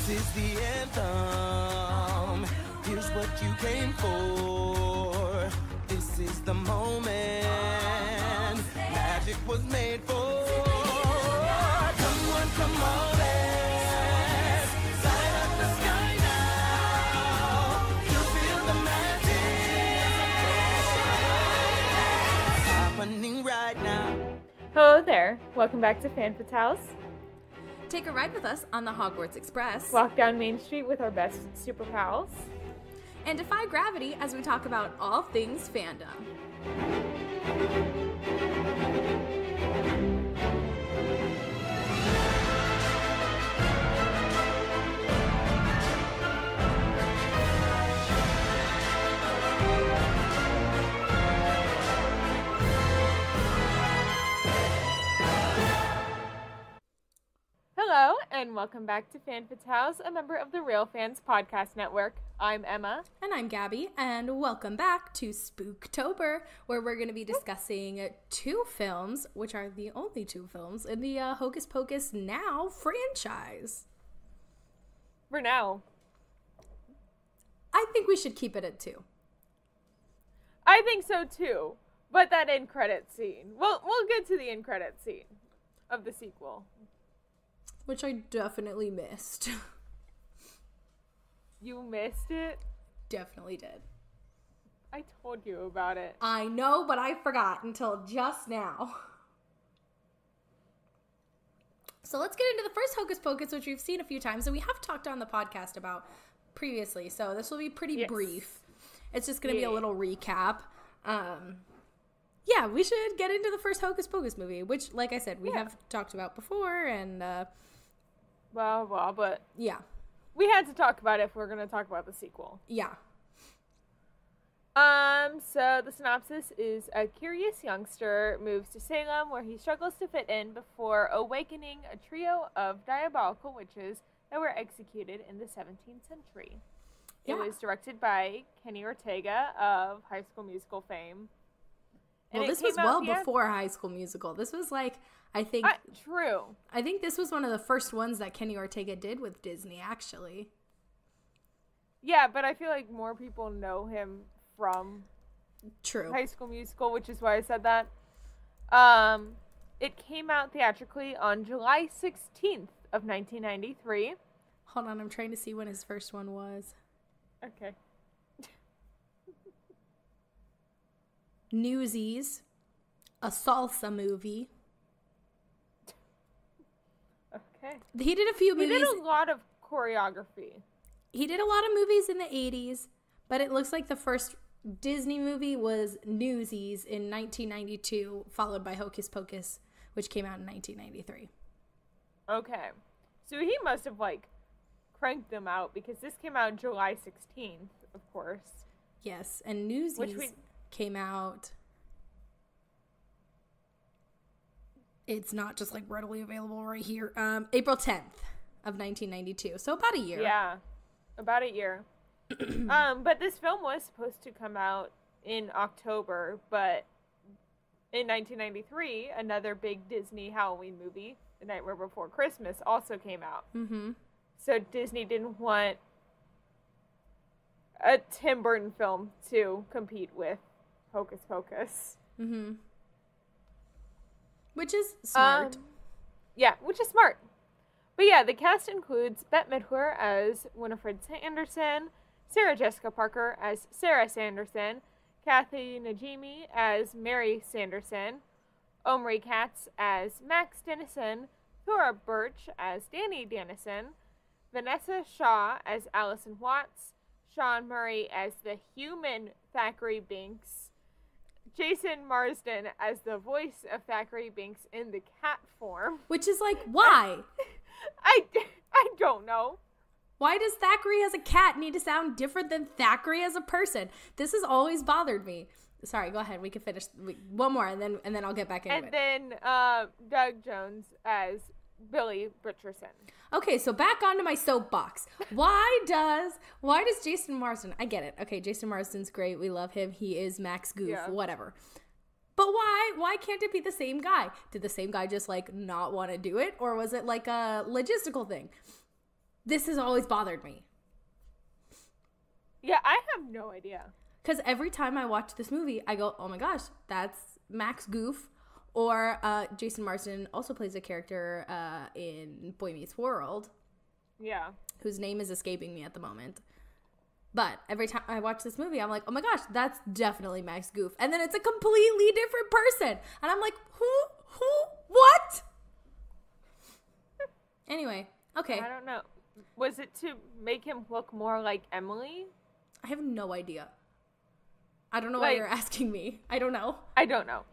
is the anthem. Here's what you came for. This is the moment magic was made for. Come on, come on, let's light up the sky now. You feel the magic happening right now. Hello there. Welcome back to Fan Fatales. Take a ride with us on the Hogwarts Express. Walk down Main Street with our best super pals. And defy gravity as we talk about all things fandom. Hello, and welcome back to Fan Fatales, a member of the Real Fans Podcast Network. I'm Emma. And I'm Gabby, and welcome back to Spooktober, where we're going to be discussing two films, which are the only two films in the Hocus Pocus Now franchise. For now. I think we should keep it at two. I think so too, but that end credit scene. We'll get to the end credit scene of the sequel. Which I definitely missed. You missed it? Definitely did. I told you about it. I know, but I forgot until just now. So let's get into the first Hocus Pocus, which we've seen a few times, and we have talked on the podcast about previously, so this will be pretty brief. It's just going to be a little recap. Yeah, we should get into the first Hocus Pocus movie, which, like I said, we have talked about before, and but yeah. We had to talk about it if we're going to talk about the sequel. Yeah. So the synopsis is a curious youngster moves to Salem where he struggles to fit in before awakening a trio of diabolical witches that were executed in the 17th century. Yeah. It was directed by Kenny Ortega of High School Musical fame. Well, this was well before High School Musical. This was like, I think... true. I think this was one of the first ones that Kenny Ortega did with Disney, actually. Yeah, but I feel like more people know him from High School Musical, which is why I said that. It came out theatrically on July 16th of 1993. Hold on, I'm trying to see when his first one was. Okay. Newsies, a salsa movie. Okay. He did a few movies. He did a lot of choreography. He did a lot of movies in the 80s, but it looks like the first Disney movie was Newsies in 1992, followed by Hocus Pocus, which came out in 1993. Okay. So he must have, cranked them out, because this came out July 16th, of course. Yes, and Newsies came out... It's not just, readily available right here. April 10th of 1992. So about a year. Yeah, about a year. But this film was supposed to come out in October, but in 1993, another big Disney Halloween movie, The Nightmare Before Christmas, also came out. Mm-hmm. So Disney didn't want a Tim Burton film to compete with Hocus Pocus. Mm-hmm. Which is smart. Yeah, which is smart. But yeah, the cast includes Bette Midler as Winifred Sanderson, Sarah Jessica Parker as Sarah Sanderson, Kathy Najimy as Mary Sanderson, Omri Katz as Max Dennison, Thora Birch as Danny Dennison, Vanessa Shaw as Allison Watts, Sean Murray as the human Thackeray Binks, Jason Marsden as the voice of Thackeray Binks in the cat form. Which is why? I don't know. Why does Thackeray as a cat need to sound different than Thackeray as a person? This has always bothered me. Sorry, go ahead. We can finish one more, and then I'll get back into it. And then Doug Jones as Billy Richardson. Okay, so back onto my soapbox. Why does Jason Marsden? I get it. Okay, Jason Marsden's great. We love him. He is Max Goof, whatever. But why can't it be the same guy? Did the same guy just not want to do it, or was it a logistical thing? this has always bothered me. Yeah, I have no idea. Because every time I watch this movie, I go, oh my gosh, that's Max Goof. Or Jason Marsden also plays a character in Boy Meets World. Yeah. Whose name is escaping me at the moment. But every time I watch this movie, I'm like, oh my gosh, that's definitely Max Goof. And then it's a completely different person. And I'm like, who, what? Anyway, okay. I don't know. Was it to make him look more like Emily? I have no idea. I don't know why you're asking me. I don't know. I don't know.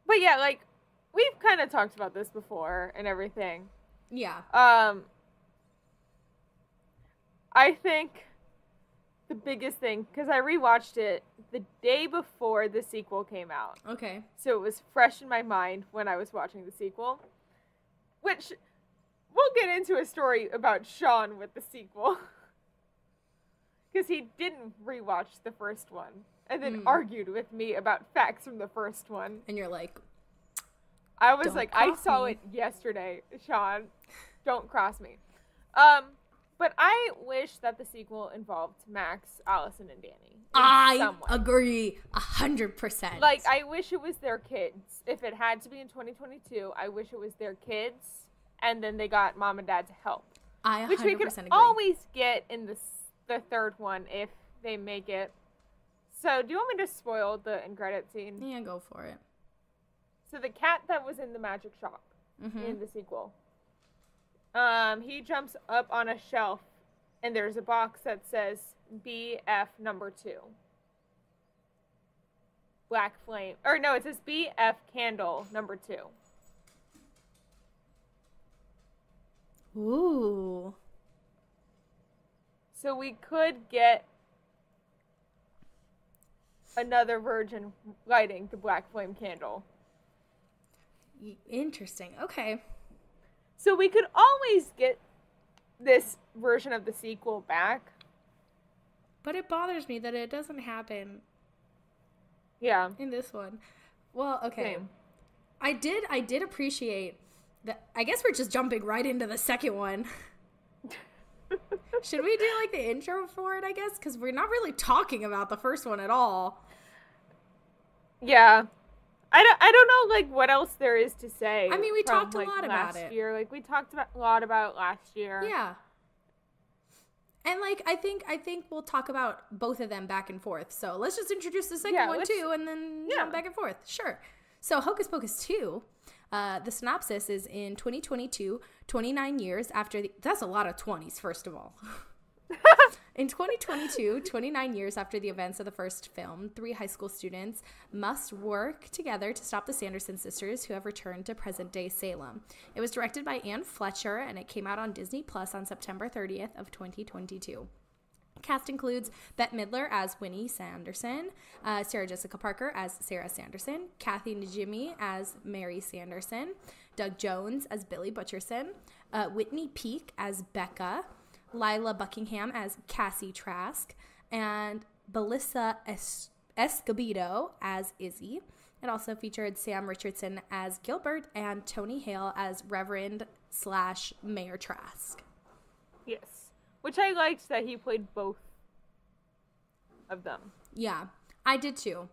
But yeah, like, we've kind of talked about this before and everything. Yeah. I think the biggest thing, because I rewatched it the day before the sequel came out. Okay. So it was fresh in my mind when I was watching the sequel. Which, we'll get into a story about Sean with the sequel. Because he didn't rewatch the first one. And then argued with me about facts from the first one. And you're like, I was like, I saw it yesterday, Sean. Don't cross me. But I wish that the sequel involved Max, Allison, and Danny. I agree 100%. Like, I wish it was their kids. If it had to be in 2022, I wish it was their kids, and then they got mom and dad to help. I 100% which we could agree. always get in the third one if they make it. So, do you want me to spoil the end credit scene? Yeah, go for it. So, the cat that was in the magic shop in the sequel, he jumps up on a shelf, and there's a box that says BF number 2. Black flame. Or no, it says BF candle number 2. Ooh. So we could get another virgin lighting the black flame candle. Interesting. Okay. So we could always get this version of the sequel back. But it bothers me that it doesn't happen. Yeah. In this one. Well, okay. Same. I did appreciate that. I guess we're just jumping right into the second one. Should we do like the intro for it, I guess? Because we're not really talking about the first one at all. Yeah. I don't know, like, what else there is to say. I mean, we talked a like, lot about last it. year. Like, we talked a lot about last year. Yeah. And, like, I think we'll talk about both of them back and forth. So let's just introduce the second one, too, and then jump back and forth. Sure. So Hocus Pocus 2, the synopsis is in 2022, 29 years after the... That's a lot of 20s, first of all. In 2022, 29 years after the events of the first film, 3 high school students must work together to stop the Sanderson sisters who have returned to present-day Salem. It was directed by Anne Fletcher, and it came out on Disney Plus on September 30th of 2022. Cast includes Bette Midler as Winnie Sanderson, Sarah Jessica Parker as Sarah Sanderson, Kathy Najimy as Mary Sanderson, Doug Jones as Billy Butcherson, Whitney Peak as Becca, Lila Buckingham as Cassie Trask, and Belissa Escobedo as Izzy. It also featured Sam Richardson as Gilbert and Tony Hale as Reverend/Mayor Trask. Yes. Which I liked that he played both of them. Yeah, I did too.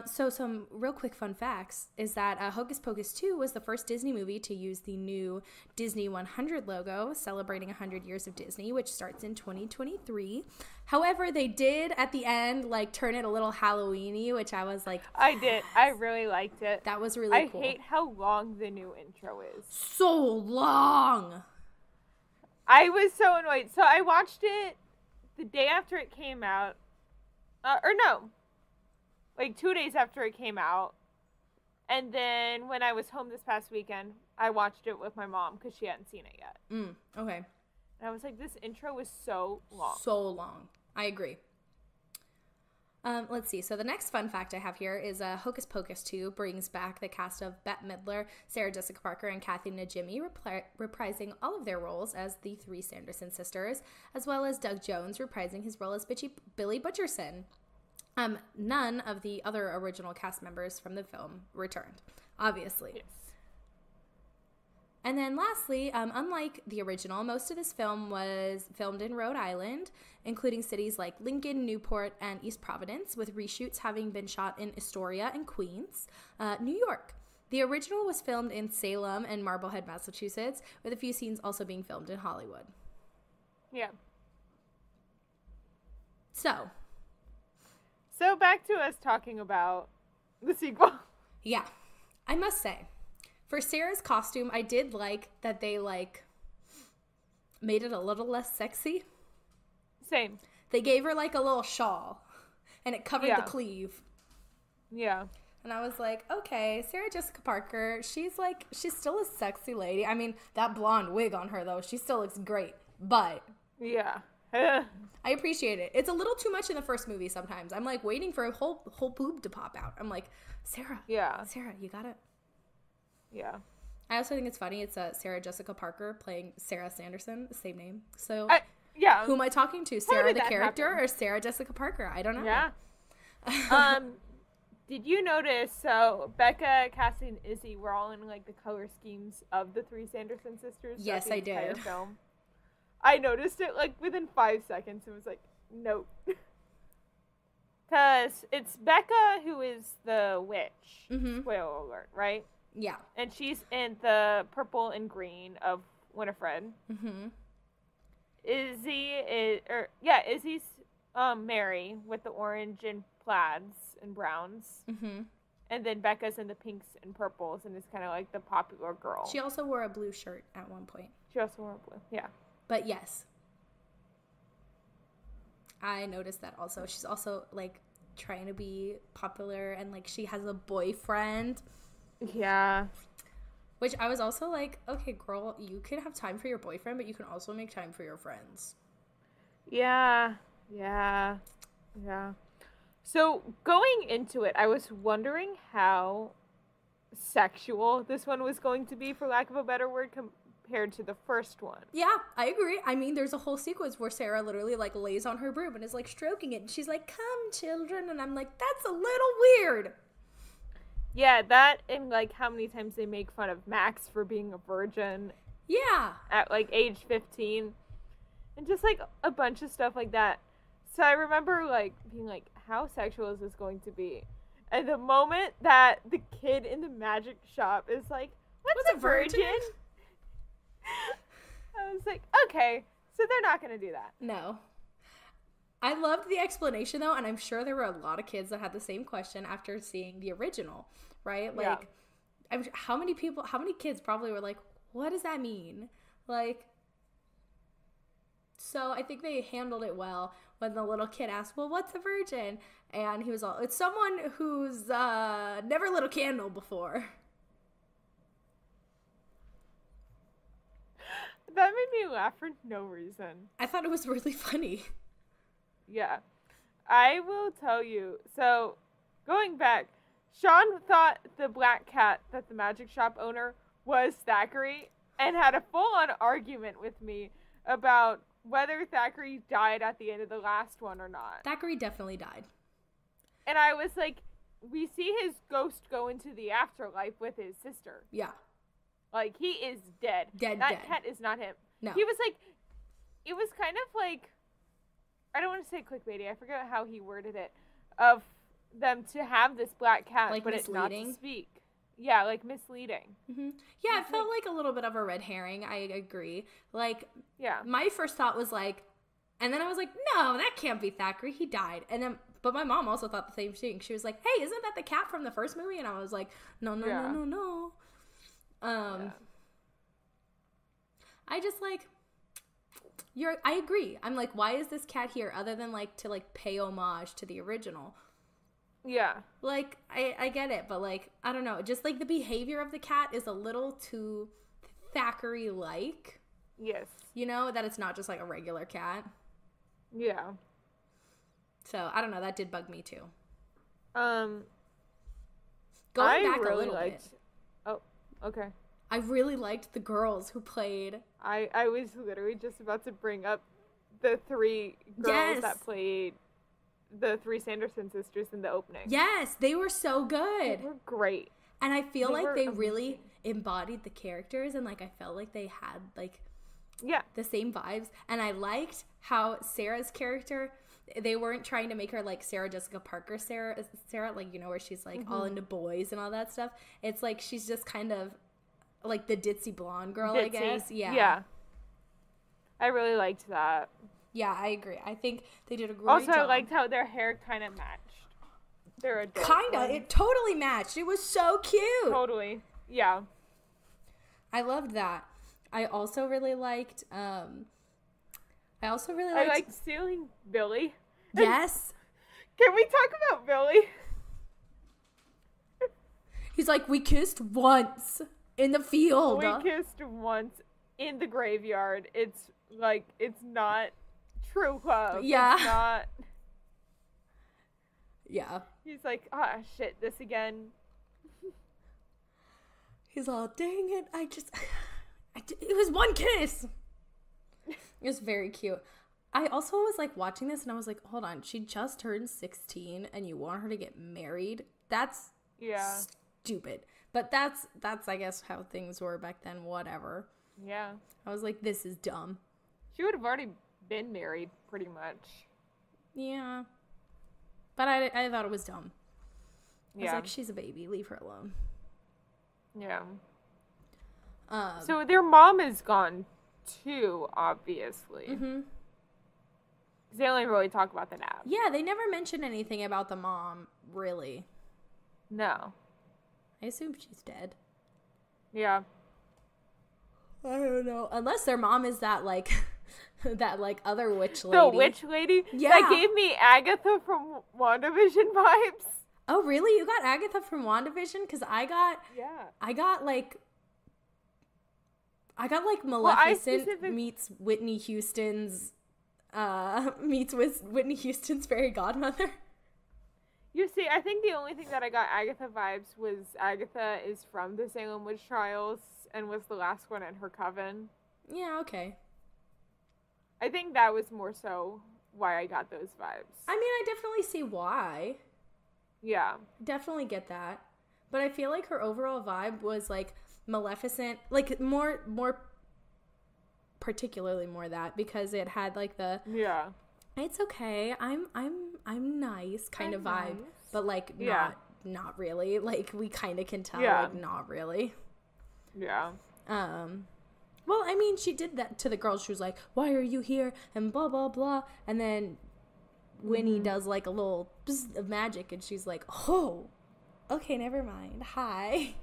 So some real quick fun facts is that Hocus Pocus 2 was the first Disney movie to use the new Disney 100 logo, celebrating 100 years of Disney, which starts in 2023. However, they did at the end like turn it a little Halloween-y, which I was like... I did. I really liked it. That was really cool. I hate how long the new intro is. So long! I was so annoyed. So I watched it the day after it came out. Like 2 days after it came out. And then when I was home this past weekend, I watched it with my mom because she hadn't seen it yet. Okay. And I was like, this intro was so long. So long. I agree. Let's see. So the next fun fact I have here is Hocus Pocus 2 brings back the cast of Bette Midler, Sarah Jessica Parker, and Kathy Najimy, reprising all of their roles as the 3 Sanderson sisters, as well as Doug Jones reprising his role as Billy Butcherson. None of the other original cast members from the film returned, obviously. Yes. And then lastly, unlike the original, most of this film was filmed in Rhode Island, including cities like Lincoln, Newport, and East Providence, with reshoots having been shot in Astoria and Queens, New York. The original was filmed in Salem and Marblehead, Massachusetts, with a few scenes also being filmed in Hollywood. Yeah. So back to us talking about the sequel. Yeah. I must say, for Sarah's costume, I did like that they, like, made it a little less sexy. Same. They gave her, like, a little shawl, and it covered the sleeve. Yeah. And I was like, okay, Sarah Jessica Parker, she's still a sexy lady. I mean, that blonde wig on her, though, she still looks great. But yeah. I appreciate it. It's a little too much in the first movie sometimes. I'm, like, waiting for a whole boob to pop out. I'm like, Sarah, you got it. Yeah. I also think it's funny. It's Sarah Jessica Parker playing Sarah Sanderson, the same name. So, yeah. Who am I talking to? Sarah the character or Sarah Jessica Parker? I don't know. Yeah. Did you notice? So Becca, Cassie, and Izzy were all in like the color schemes of the three Sanderson sisters. Yes, I did. Film. I noticed it like within 5 seconds. It was like, nope. Because it's Becca who is the witch. Mm-hmm. Spoiler alert, right? Yeah. And she's in the purple and green of Winifred. Mm-hmm. Izzy's Mary with the orange and plaids and browns. Mm-hmm. And then Becca's in the pinks and purples and is kind of like the popular girl. She also wore a blue shirt at one point. She also wore a blue, yeah. But yes. I noticed that also. She's also like trying to be popular and like she has a boyfriend. Yeah. Which I was also like, okay, girl, you can have time for your boyfriend, but you can also make time for your friends. Yeah. So going into it, I was wondering how sexual this one was going to be, for lack of a better word, compared to the first one. Yeah, I agree. I mean, there's a whole sequence where Sarah literally like lays on her boob and is like stroking it. And she's like, come, children. And I'm like, that's a little weird. Yeah, that and like how many times they make fun of Max for being a virgin. Yeah. At like age 15. And just like a bunch of stuff like that. So I remember like being like, how sexual is this going to be? And the moment that the kid in the magic shop is like, what's a virgin? I was like, okay, so they're not going to do that. No. I loved the explanation, though, and I'm sure there were a lot of kids that had the same question after seeing the original, right? Like, yeah. How many kids probably were like, what does that mean? Like, so I think they handled it well when the little kid asked, well, what's a virgin? And he was all, it's someone who's never lit a candle before. That made me laugh for no reason. I thought it was really funny. Yeah. I will tell you. So, going back, Sean thought the black cat that the magic shop owner was Thackeray and had a full-on argument with me about whether Thackeray died at the end of the last one or not. Thackeray definitely died. And I was like, we see his ghost go into the afterlife with his sister. Yeah. Like, he is dead. That cat is not him. No. He was like, it was kind of like, I don't want to say clickbaity, I forget how he worded it, of them to have this black cat, like but it's not to speak. Yeah, like misleading. Mm-hmm. Yeah, it felt like a little bit of a red herring. I agree. Like, yeah. My first thought was like, and then I was like, no, that can't be Thackeray. He died. And then, but my mom also thought the same thing. She was like, hey, isn't that the cat from the first movie? And I was like, no. Yeah. I just like, I agree. I'm like, why is this cat here other than like to like pay homage to the original? Yeah. Like, I get it, but like, I don't know. Just like the behavior of the cat is a little too Thackeray-like. Yes. You know, that it's not just like a regular cat. Yeah. So, I don't know. That did bug me too. Going back really a little bit. Oh, okay. I really liked the girls who played. I was literally just about to bring up the three girls that played the three Sanderson sisters in the opening. Yes, they were so good. They were great. And I feel like they really embodied the characters, and like I felt like they had like the same vibes. And I liked how Sarah's character, they weren't trying to make her like Sarah Jessica Parker Sarah, like, you know, where she's like all into boys and all that stuff. It's like she's just kind of like the ditzy blonde girl, I guess. Yeah. I really liked that. Yeah, I agree. I think they did a great job. Also, I liked how their hair kind of matched. Their adult kinda. It totally matched. It was so cute. Totally. Yeah. I loved that. I also really liked I liked stealing Billy. Yes. Can we talk about Billy? He's like, we kissed once in the field. We kissed once in the graveyard. It's like, it's not true love. Yeah. It's not. Yeah. He's like, shit, this again. He's all, dang it, it was one kiss. It was very cute. I also was like watching this and I was like, hold on, she just turned 16 and you want her to get married? That's stupid. But that's I guess how things were back then, whatever. Yeah. I was like, this is dumb. She would have already been married, pretty much. Yeah. But I thought it was dumb. I was like, she's a baby, leave her alone. Yeah. So their mom is gone too, obviously. Mm-hmm. They only really talk about the dad. Yeah, they never mention anything about the mom, really. No. I assume she's dead. Yeah. I don't know. Unless their mom is that, like, that, like, other witch lady. The witch lady? Yeah. That gave me Agatha from WandaVision vibes. Oh, really? You got Agatha from WandaVision? Because I got, like, Maleficent meets Whitney Houston's, Whitney Houston's fairy godmother. You see, I think the only thing that I got Agatha vibes was Agatha is from the Salem Witch Trials and was the last one in her coven. Yeah, okay. I think that was more so why I got those vibes. I mean, I definitely see why. Yeah. Definitely get that. But I feel like her overall vibe was like Maleficent, like more particularly more that, because it had like the it's okay, I'm nice kind of vibe, but like not really, like we kind of can tell like not really. Well, I mean, she did that to the girls. She was like, why are you here, and blah blah blah, and then Winnie does like a little bzz of magic and she's like, oh, okay, never mind, hi.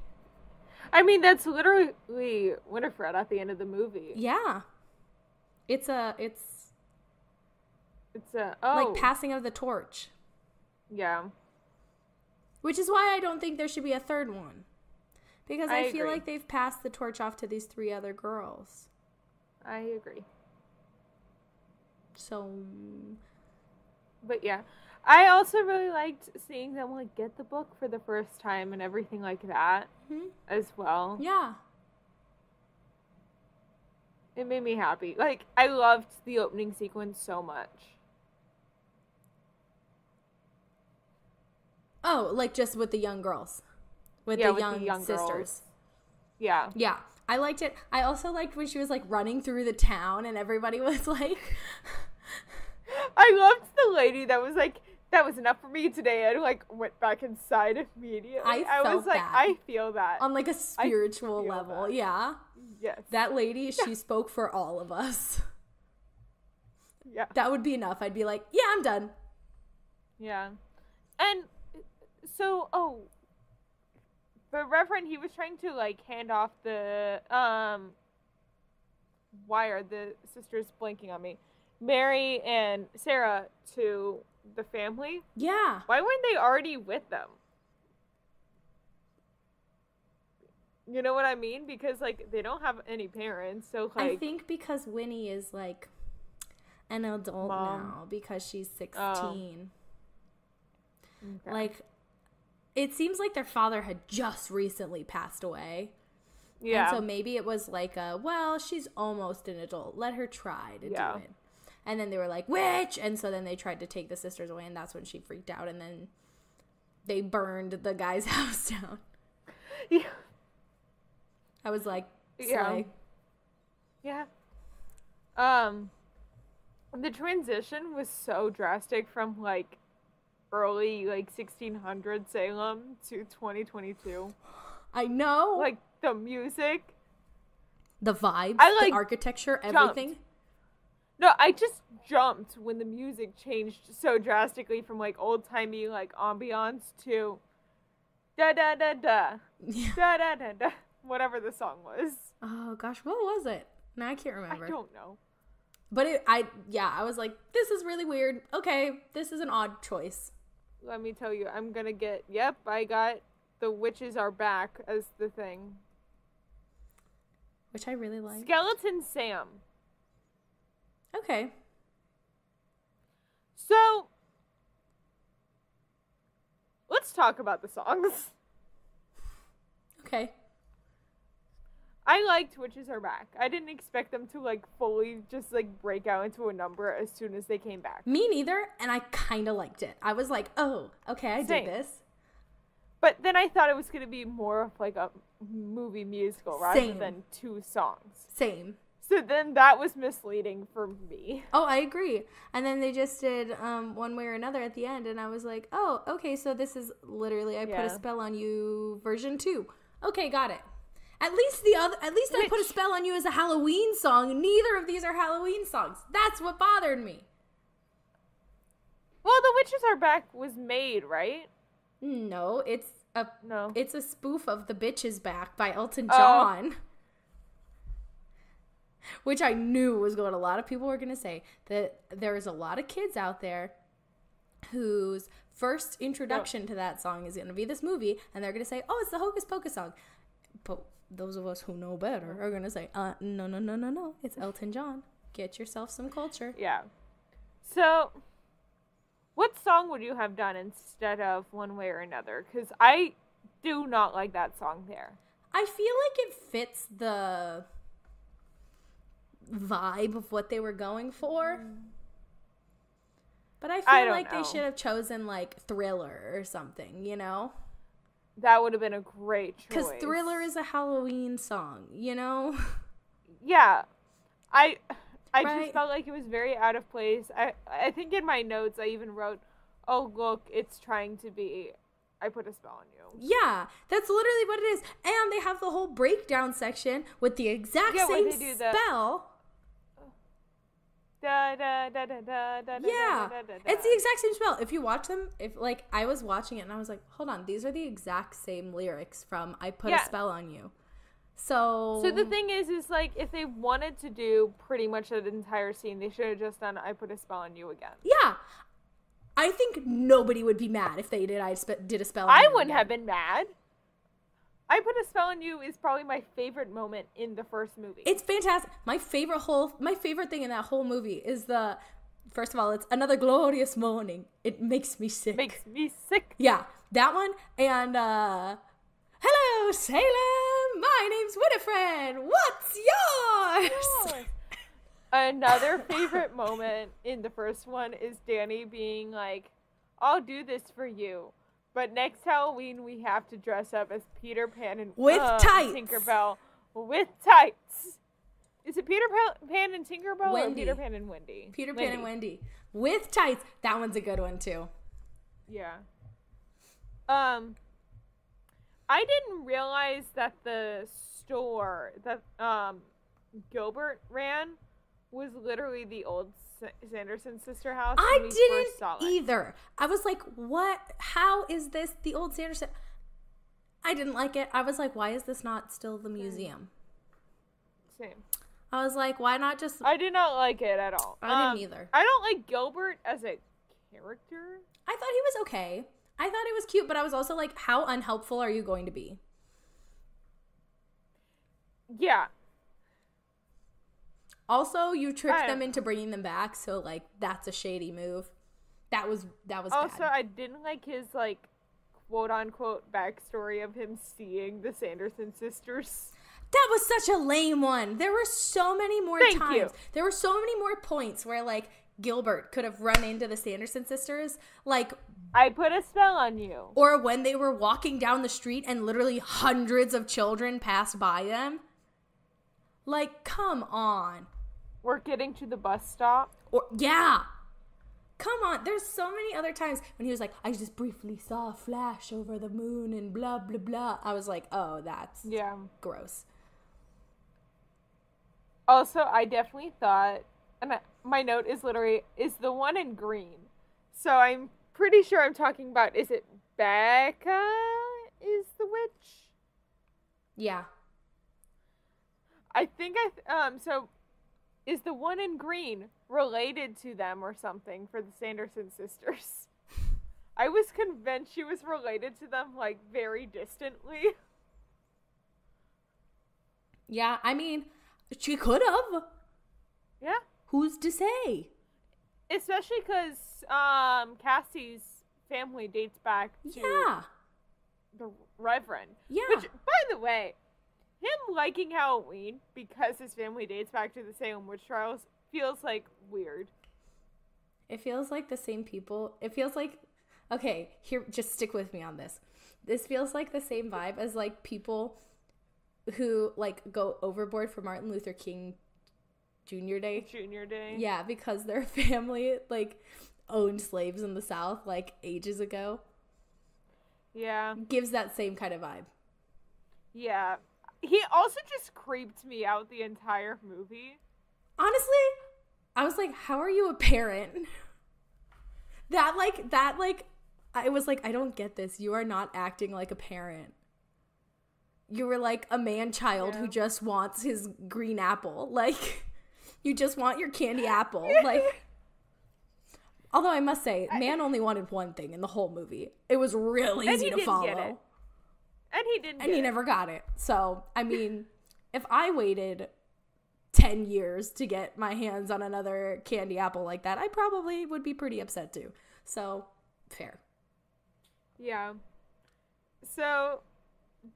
I mean, that's literally Winifred at the end of the movie. Yeah. It's like passing of the torch. Yeah. Which is why I don't think there should be a third one. Because I feel like they've passed the torch off to these 3 other girls. I agree. So. But yeah. I also really liked seeing them like get the book for the first time and everything like that as well. Yeah. It made me happy. Like, I loved the opening sequence so much. Oh, like just with the young girls. With the young sisters. Girls. Yeah. Yeah. I liked it. I also liked when she was like running through the town and everybody was like... I loved the lady that was like, that was enough for me today. I like went back inside immediately. I was like, that. I feel that. On like a spiritual level. That. Yeah. Yes. That lady, she spoke for all of us. Yeah. That would be enough. I'd be like, yeah, I'm done. Yeah. And so, the Reverend, he was trying to like hand off the, wire, the sister's blanking on me, Mary and Sarah to the family. Yeah. Why weren't they already with them? You know what I mean? Because, like, they don't have any parents, so, like... I think because Winnie is, like, an adult now because she's 16. Oh. Okay. Like, it seems like their father had just recently passed away. Yeah. And so maybe it was like well, she's almost an adult. Let her try to do it. And then they were like, witch! And so then they tried to take the sisters away, and that's when she freaked out, and then they burned the guy's house down. Yeah. I was like, Yeah. slay. Yeah. The transition was so drastic from like early like 1600 Salem to 2022. I know. Like the music, the vibes, like, the architecture, jumped. everything. No, I just jumped when the music changed so drastically from like old-timey like ambiance to da da da da Yeah. da da da da, whatever the song was. Oh gosh, what was it? No, I can't remember. I don't know. But I was like, this is really weird. Okay, this is an odd choice. Let me tell you, I'm gonna get. Yep, I got "The Witches Are Back" as the thing. Which I really like. Skeleton Sam. Okay. So, let's talk about the songs. Okay. I liked Witches Are Back. I didn't expect them to like fully just like break out into a number as soon as they came back. Me neither, and I kind of liked it. I was like, oh, okay, I Same. did this. But then I thought it was going to be more of like a movie musical rather Same. than 2 songs. Same. So then that was misleading for me. Oh, I agree. And then they just did One Way or Another at the end, and I was like, oh, okay, so this is literally I Put a Spell on You version 2. Okay, got it. At least I Put a Spell on You as a Halloween song. Neither of these are Halloween songs. That's what bothered me. Well, The Witches Are Back was made, right? No, it's a spoof of The Bitch Is Back by Elton John. Which I knew was what a lot of people were going to say. That there's a lot of kids out there whose first introduction to that song is going to be this movie, and they're going to say, oh, it's the Hocus Pocus song. But those of us who know better are going to say, no, it's Elton John. Get yourself some culture. Yeah. So, what song would you have done instead of One Way or Another? Because I do not like that song there. I feel like it fits the vibe of what they were going for. But I feel like they should have chosen like Thriller or something, you know? That would have been a great choice. Because Thriller is a Halloween song, you know? Yeah. I Right. just felt like it was very out of place. I think in my notes I even wrote, oh, look, it's trying to be I Put a Spell on You. Yeah, that's literally what it is. And they have the whole breakdown section with the exact same spell. Da, da, da, da, da, da, Yeah, da, da, da, da. it's the exact same spell. If you watch them, I was watching it and I was like, hold on, these are the exact same lyrics from I Put a Spell on You. So the thing is like, if they wanted to do pretty much that entire scene, they should have just done I Put a Spell on You again. Yeah. I think nobody would be mad if they did a spell on you. I wouldn't have been mad. I Put a Spell on You is probably my favorite moment in the first movie. It's fantastic. My favorite thing in that whole movie is first of all, it's Another Glorious Morning. It makes me sick. Makes me sick. Yeah, that one. And hello, Salem. My name's Winifred. What's yours? Another favorite moment in the first one is Danny being like, I'll do this for you. But next Halloween, we have to dress up as Peter Pan and with tights. Tinkerbell with tights. Is it Peter Pan and Tinkerbell Wendy. or Peter Pan and Wendy? Peter Pan and Wendy with tights. That one's a good one too. Yeah. I didn't realize that the store that Gilbert ran was literally the old Sanderson sister house. I didn't either. I was like, what? How is this the old Sanderson? I didn't like it. I was like, why is this not still the museum? Same. I was like, why not just... I did not like it at all. I didn't either. I don't like Gilbert as a character. I thought he was okay. I thought he was cute, but I was also like, how unhelpful are you going to be? Yeah. Also, you tricked them into bringing them back, so like that's a shady move. That was also, bad. I didn't like his like quote unquote backstory of him seeing the Sanderson sisters. That was such a lame one. There were so many more times. You. There were so many more points where like Gilbert could have run into the Sanderson sisters like I put a spell on you. Or when they were walking down the street and literally hundreds of children passed by them. Like, come on. We're getting to the bus stop. Or, yeah. Come on. There's so many other times when he was like, I just briefly saw a flash over the moon and blah, blah, blah. I was like, oh, that's gross. Also, I definitely thought, and my note is literally, is the one in green. So I'm pretty sure I'm talking about, is it Becca is the witch? Yeah. I think so is the one in green related to them or something for the Sanderson sisters? I was convinced she was related to them, like, very distantly. Yeah, I mean, she could have. Yeah. Who's to say? Especially because Cassie's family dates back to the Reverend. Yeah. Which, by the way, him liking Halloween because his family dates back to the Salem witch trials feels, like, weird. It feels like the same people. It feels like, okay, here, just stick with me on this. This feels like the same vibe as, like, people who, like, go overboard for Martin Luther King Jr. Day. Yeah, because their family, like, owned slaves in the South, like, ages ago. Yeah. Gives that same kind of vibe. Yeah. He also just creeped me out the entire movie. Honestly, I was like, how are you a parent? I was like, I don't get this. You are not acting like a parent. You were like a man-child who just wants his green apple. Like, you just want your candy apple. Like, although I must say, man only wanted one thing in the whole movie. It was real easy to follow. Get it. And he didn't And he never got it. So, I mean, if I waited 10 years to get my hands on another candy apple like that, I probably would be pretty upset too. So, fair. Yeah. So,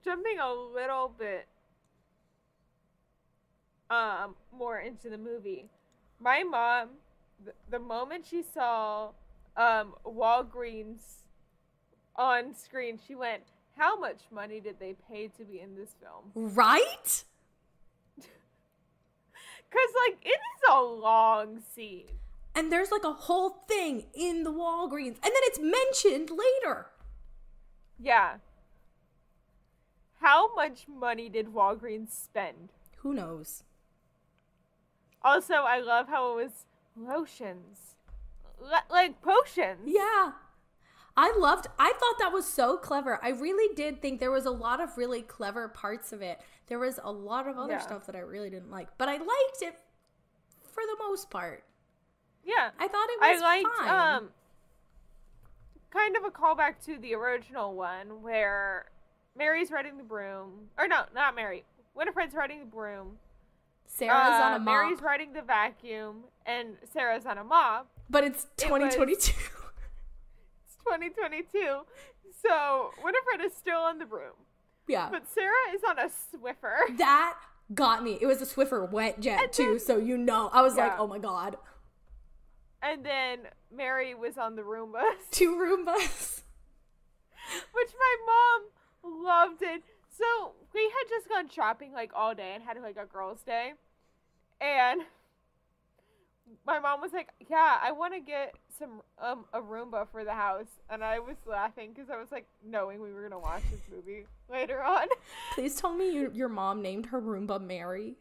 jumping a little bit more into the movie, my mom, the moment she saw Walgreens on screen, she went, how much money did they pay to be in this film? Right? Because, like, it is a long scene. And there's, like, a whole thing in the Walgreens. And then it's mentioned later. Yeah. How much money did Walgreens spend? Who knows? Also, I love how it was lotions. Like potions. Yeah. I thought that was so clever. I really did think there was a lot of really clever parts of it. There was a lot of other stuff that I really didn't like. But I liked it for the most part. Yeah. I thought it was fine. Kind of a callback to the original one where Mary's riding the broom. Or no, not Mary. Winifred's riding the broom. Sarah's on a mop. Mary's riding the vacuum. And Sarah's on a mop. But it's 2022. It's 2022. So Winifred is still on the broom. Yeah. But Sarah is on a Swiffer. That got me. It was a Swiffer wet jet too, so you know. I was like, oh my god. And then Mary was on the Roombas. 2 Roombas. Which my mom loved it. So we had just gone shopping like all day and had like a girls' day. And my mom was like, yeah, I want to get some a Roomba for the house. And I was laughing because I was like knowing we were going to watch this movie later on. Please tell me your mom named her Roomba Mary.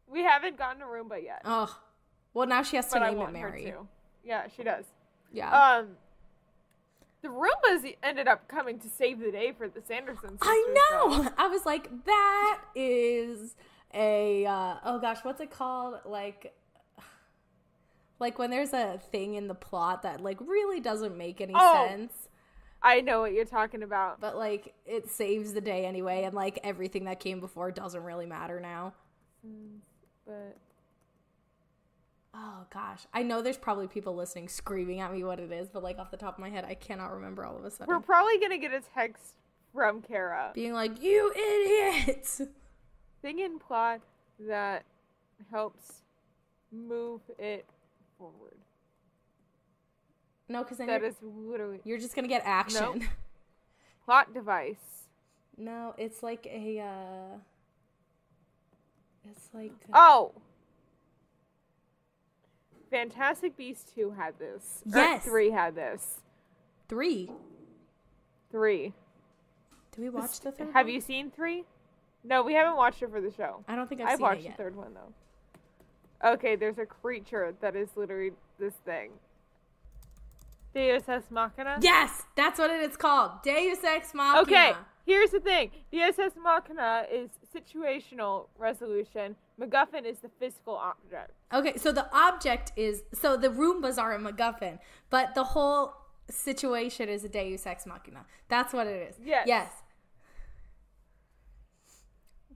We haven't gotten a Roomba yet. Oh. Well, now she has to name it Mary. Her to. Yeah, she does. Yeah. The Roombas ended up coming to save the day for the Sanderson sisters. I know. I was like, that is a oh gosh, what's it called? Like when there's a thing in the plot that like really doesn't make any sense. I know what you're talking about. But like it saves the day anyway, and like everything that came before doesn't really matter now. But oh gosh, I know there's probably people listening screaming at me what it is, but like off the top of my head, I cannot remember all of a sudden. We're probably gonna get a text from Kara being like, "You idiots!" Thing in plot that helps move it forward. No, because then That is literally... you're just going to get action. Nope. Plot device. No, it's like a, it's like... Oh! Fantastic Beasts 2 had this. Yes. Or 3 had this. 3. 3. Did we watch the third Have one? you seen 3? No, we haven't watched it for the show. I don't think I've seen watched it yet. the third one, though. Okay, there's a creature that is literally this thing. Deus Ex Machina? Yes! That's what it is called. Deus Ex Machina. Okay, here's the thing. Deus Ex Machina is situational resolution. MacGuffin is the physical object. Okay, so the object is... So the Roombas are a MacGuffin, but the whole situation is a Deus Ex Machina. That's what it is. Yes. Yes.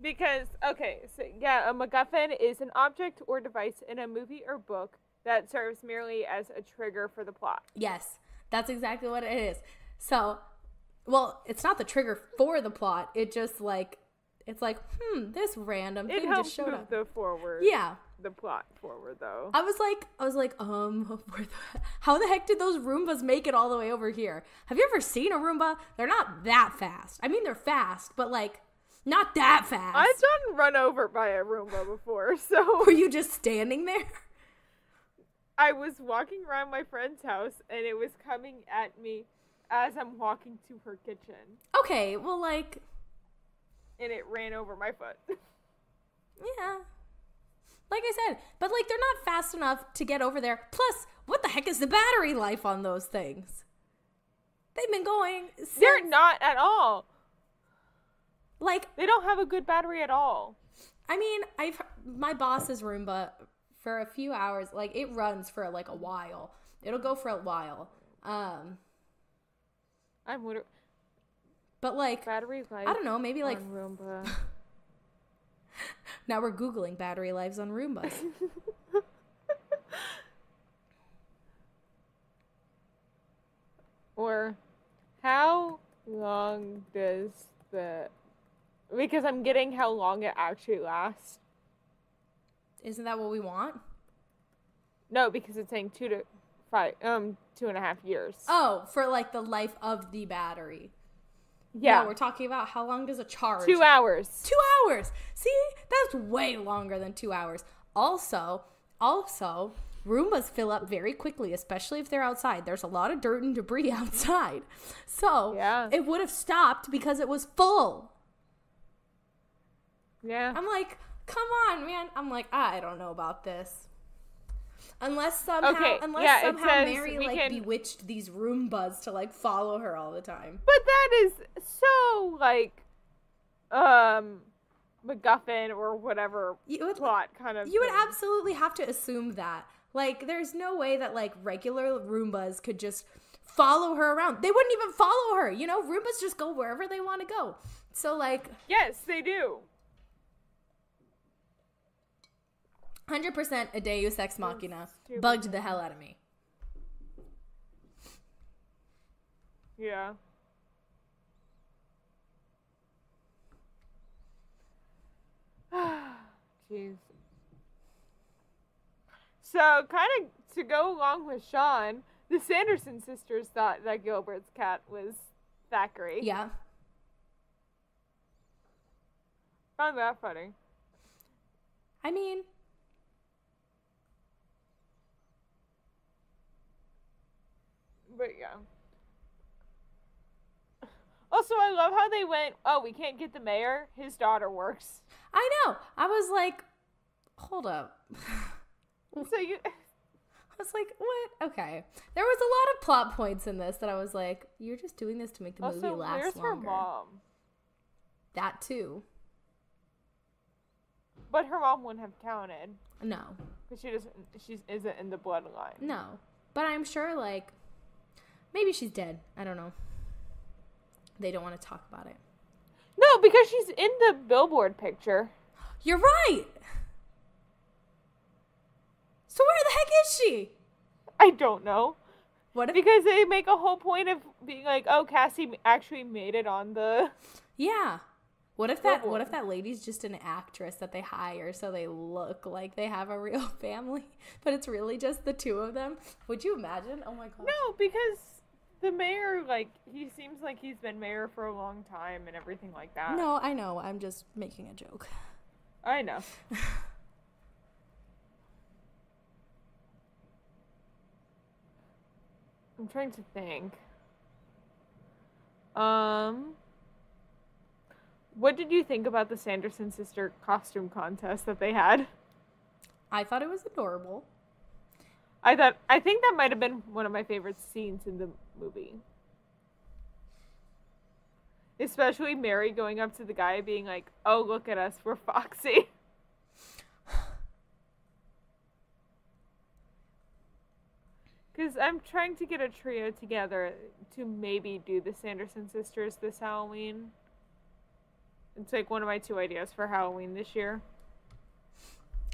Because, okay, so yeah, a MacGuffin is an object or device in a movie or book that serves merely as a trigger for the plot. Yes. That's exactly what it is. So, well, it's not the trigger for the plot. It just like... It's like, this random thing just showed up. It helps move the forward. Yeah. The plot forward, though. I was like, how the heck did those Roombas make it all the way over here? Have you ever seen a Roomba? They're not that fast. I mean, they're fast, but like, not that fast. I've gotten run over by a Roomba before, so. Were you just standing there? I was walking around my friend's house, and it was coming at me as I'm walking to her kitchen. Okay, well, like. And it ran over my foot. Yeah. Like I said, but like they're not fast enough to get over there. Plus, what the heck is the battery life on those things? They've been going since... They're not at all. Like... They don't have a good battery at all. I mean, my boss's Roomba, for a few hours, like, it runs for like a while. It'll go for a while. I'm literally... But like, battery life, I don't know, maybe like Roomba. Now we're Googling battery lives on Roombas. Or how long does the... Because I'm getting how long it actually lasts. Isn't that what we want? No, because it's saying 2.5 years. Oh, for like the life of the battery. Yeah. No, we're talking about how long does a charge? 2 hours. 2 hours. See, that's way longer than 2 hours. Also, Roombas fill up very quickly, especially if they're outside. There's a lot of dirt and debris outside. So, yeah. It would have stopped because it was full. Yeah. I'm like, come on, man. I'm like, I don't know about this. Unless somehow Mary like bewitched these Roombas to like follow her all the time. But that is so like MacGuffin or whatever plot kind of. You would absolutely have to assume that. Like, there's no way that like regular Roombas could just follow her around. They wouldn't even follow her. You know, Roombas just go wherever they want to go. So like, yes, they do. 100% a Deus Ex Machina bugged the hell out of me. Yeah. Jeez. So, kind of to go along with Sean, the Sanderson sisters thought that Gilbert's cat was Thackeray. Yeah. Found that funny. I mean... But yeah. Also, I love how they went, oh, we can't get the mayor. His daughter works. I know. I was like, hold up. So you... I was like, what? Okay. There was a lot of plot points in this that I was like, you're just doing this to make the movie last where's longer. her mom? That too. But her mom wouldn't have counted. No. Because she isn't in the bloodline. No. But I'm sure, like, maybe she's dead. I don't know. They don't want to talk about it. No, because she's in the billboard picture. You're right! So where the heck is she? I don't know. What if... Because they make a whole point of being like, oh, Cassie actually made it on the... Yeah. What if that lady's just an actress that they hire so they look like they have a real family, but it's really just the two of them? Would you imagine? Oh my gosh. No, because the mayor, like, he seems like he's been mayor for a long time and everything like that. No, I know. I'm just making a joke. I know. I'm trying to think. What did you think about the Sanderson sister costume contest that they had? I thought it was adorable. I think that might have been one of my favorite scenes in the movie. Especially Mary going up to the guy being like, "Oh, look at us, we're Foxy." Because I'm trying to get a trio together to maybe do the Sanderson sisters this Halloween. It's like one of my 2 ideas for Halloween this year.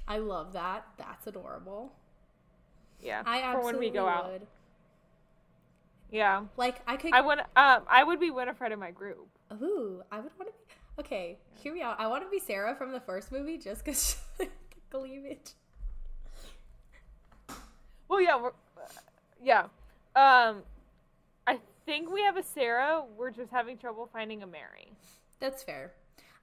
I love that. That's adorable. Yeah, I absolutely for when we go out. would. Yeah, Like I could. I would be Winifred in my group. Ooh, I would want to be. Okay, hear me out. I want to be Sarah from the first movie just because she cleavage. Well, yeah. I think we have a Sarah. We're just having trouble finding a Mary. That's fair.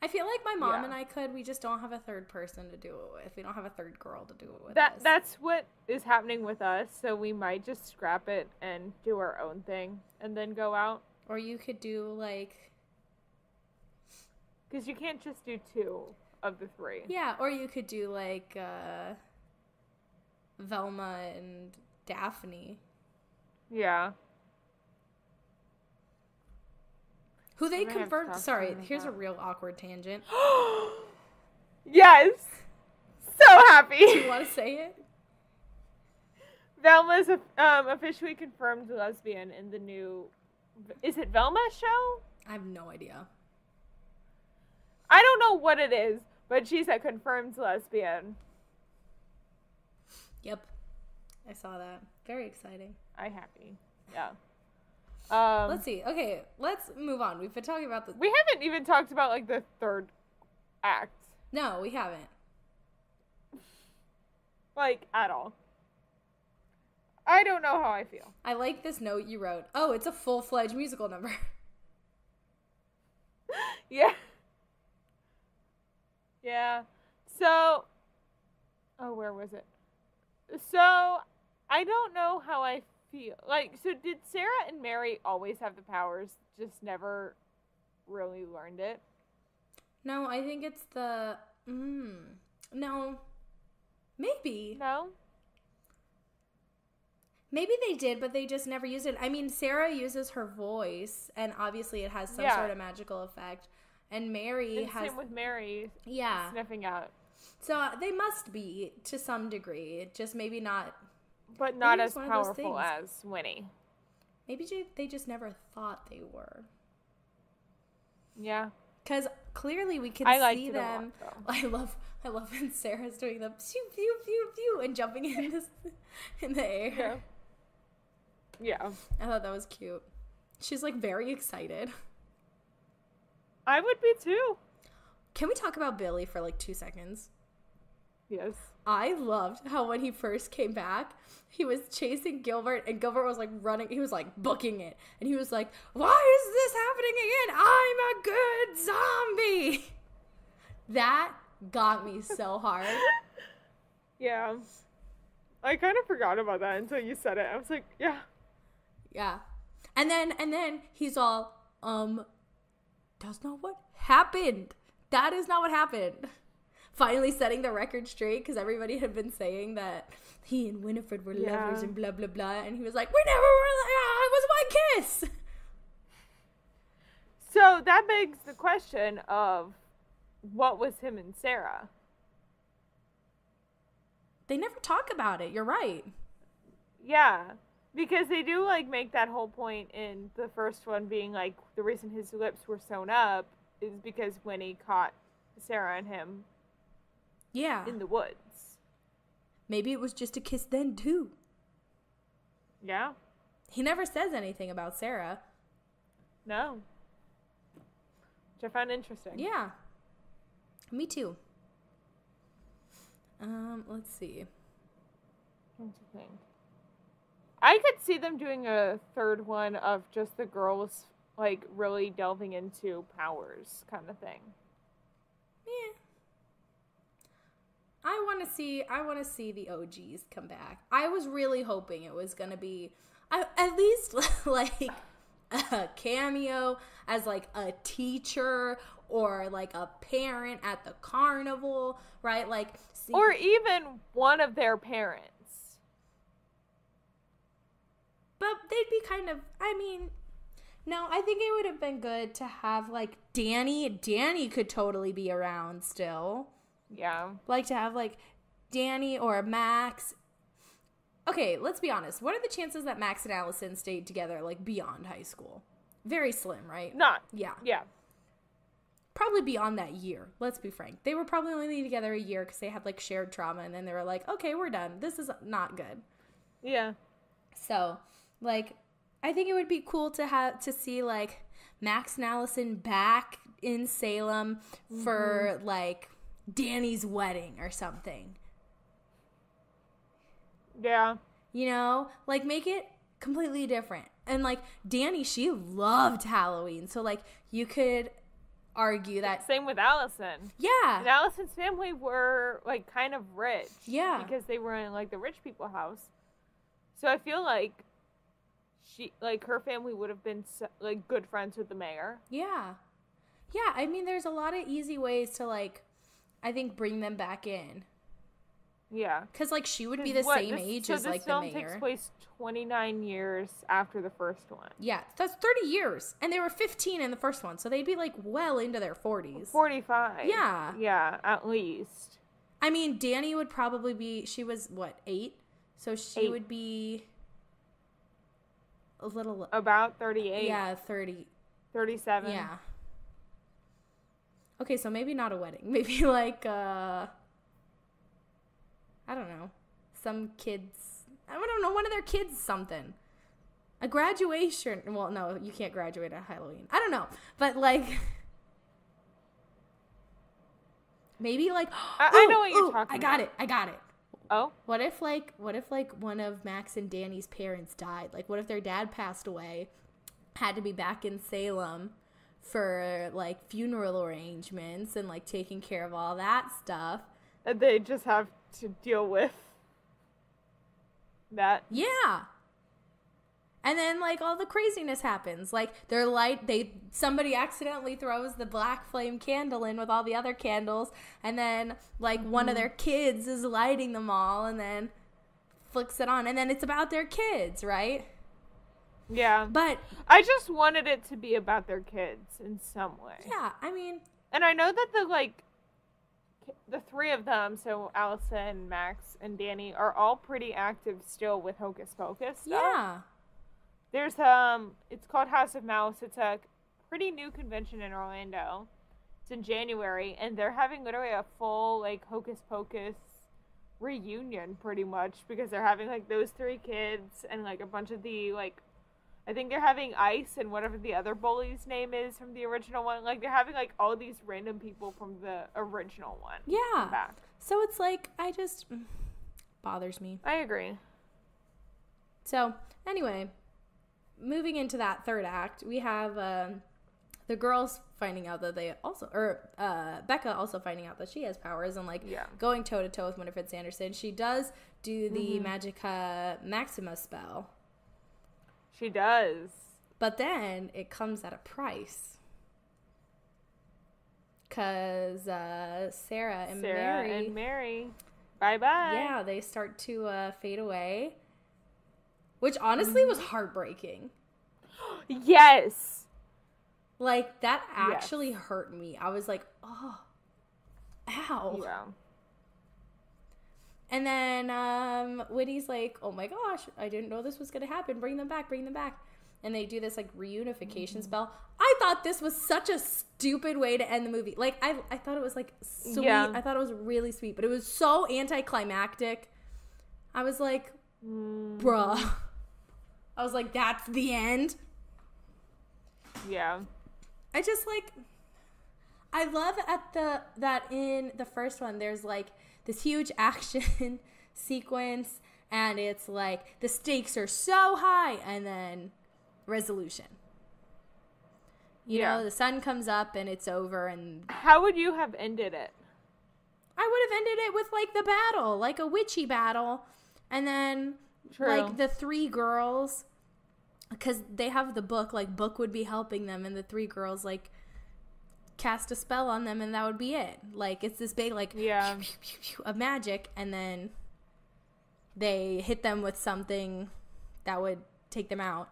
I feel like my mom Yeah. and I could. We just don't have a third person to do it with. We don't have a third girl to do it with. That's what is happening with us. So we might just scrap it and do our own thing and then go out. Or you could do like. Because you can't just do 2 of the 3. Yeah, or you could do like Velma and Daphne. Yeah. Who they We're gonna have to confirmed. talk to Sorry, them here's a about- real awkward tangent. Yes. So happy. Do you want to say it? Velma's officially confirmed lesbian in the new. Is it Velma show? I have no idea. I don't know what it is, but she's a confirmed lesbian. Yep, I saw that. Very exciting. I'm happy. Yeah. Let's see. Okay, let's move on. We've been talking about the. We haven't even talked about like the third act, No, we haven't. like at all. I don't know how I feel. I like this note you wrote. Oh, it's a full-fledged musical number. Yeah. Yeah. So, oh, where was it? So, I don't know how I feel. Like, so did Sarah and Mary always have the powers, just never really learned it? No, I think it's the. No. Maybe. No? Maybe they did, but they just never used it. I mean, Sarah uses her voice, and obviously it has some Yeah. sort of magical effect. And Mary And has. same with Mary Yeah. sniffing out. So they must be to some degree, just maybe not. But not Maybe as it's one of those powerful things. as Winnie. Maybe they just never thought they were. Yeah. Because clearly we can I liked see it a them. lot, I love when Sarah's doing the pew pew pew pew and jumping in the air. Yeah. Yeah. I thought that was cute. She's like very excited. I would be too. Can we talk about Billy for like 2 seconds? Yes. I loved how when he first came back, he was chasing Gilbert, and Gilbert was like running. He was like booking it, and he was like, "Why is this happening again? I'm a good zombie." That got me so hard. Yeah. I kind of forgot about that until you said it. I was like, yeah. Yeah. And then he's all, that's not what happened. That is not what happened. Finally setting the record straight, because everybody had been saying that he and Winifred were lovers and blah, blah, blah. And he was like, we never were, it was my kiss. So that begs the question of what was him and Sarah? They never talk about it. You're right. Yeah. Because they do, like, make that whole point in the first one being, like, the reason his lips were sewn up is because Winnie caught Sarah and him Yeah. in the woods. Maybe it was just a kiss then, too. Yeah. He never says anything about Sarah. No. which I found interesting. Yeah. Me too. Let's see. What do you think? I could see them doing a third one of just the girls, like, really delving into powers kind of thing. Yeah. I want to see the OGs come back. I was really hoping it was going to be at least like a cameo as like a teacher or like a parent at the carnival, right? Like or even one of their parents. But they'd be kind of, I mean, no, I think it would have been good to have like Danny. Danny could totally be around still. Yeah. Like to have like Danny or Max. Okay, let's be honest. What are the chances that Max and Allison stayed together like beyond high school? Very slim, right? Not. Yeah. Yeah. Probably beyond that year. Let's be frank. They were probably only together a year because they had like shared trauma, and then they were like, okay, we're done. This is not good. Yeah. So, like, I think it would be cool to see like Max and Allison back in Salem for like Danny's wedding or something. Yeah. You know, like make it completely different. And like Danny, she loved Halloween. So like you could argue that. Same with Allison. Yeah. And Allison's family were like kind of rich. Yeah. Because they were in like the rich people house. So I feel like her family would have been like good friends with the mayor. Yeah. Yeah. I mean, there's a lot of easy ways to like, I think, bring them back in. Yeah. Because, like, she would be the same age as, like, the mayor. So this film takes place 29 years after the first one. Yeah, that's 30 years. And they were 15 in the first one, so they'd be, like, well into their 40s. 45. Yeah. Yeah, at least. I mean, Danny would probably be, she was, what, 8? So she would be a little... About 38. Yeah, 30. 37. Yeah. Okay, so maybe not a wedding. Maybe, like, I don't know. Some kids. I don't know. One of their kids something. A graduation. Well, no, you can't graduate at Halloween. I don't know. But like. Maybe like. I know what you're talking about. I got it. Oh? What if one of Max and Danny's parents died? Like what if their dad passed away, had to be back in Salem for like funeral arrangements and like taking care of all that stuff. And they just have to deal with that. Yeah. And then like all the craziness happens. Like somebody accidentally throws the black flame candle in with all the other candles, and then like one of their kids is lighting them all and then flicks it on, and then it's about their kids, right? Yeah. But I just wanted it to be about their kids in some way. Yeah, I mean, and I know that the three of them, so Allison, Max, and Danny, are all pretty active still with Hocus Pocus stuff. Yeah. There's, it's called House of Mouse. It's a pretty new convention in Orlando. It's in January, and they're having literally a full, like, Hocus Pocus reunion, pretty much, because they're having, like, those three kids and, like, a bunch of the, like, I think they're having Ice and whatever the other bully's name is from the original one. Like, they're having, like, all these random people from the original one. Yeah. Back. So it's, like, bothers me. I agree. So, anyway, moving into that third act, we have the girls finding out that they also, Becca also finding out that she has powers and, like, going toe-to-toe with Winifred Sanderson. She does do the Magica Maxima spell. She does. But then it comes at a price. Because Sarah and Mary, bye-bye. Yeah, they start to fade away. Which honestly was heartbreaking. Yes. Like, that actually hurt me. I was like, oh, ow. Yeah. And then Winnie's like, oh my gosh, I didn't know this was going to happen. Bring them back. And they do this like reunification spell. I thought this was such a stupid way to end the movie. Like, I thought it was like sweet. Yeah. I thought it was really sweet. But it was so anticlimactic. I was like, bruh. I was like, that's the end? Yeah. I just like, I love that in the first one there's like this huge action sequence, and it's like the stakes are so high, and then resolution. You know, the sun comes up and it's over. And how would you have ended it? I would have ended it with like the battle, like a witchy battle, and then like the three girls, because they have the book, like Book would be helping them, and the three girls like cast a spell on them, and that would be it. Like it's this big like pew, pew, pew, pew, of magic, and then they hit them with something that would take them out.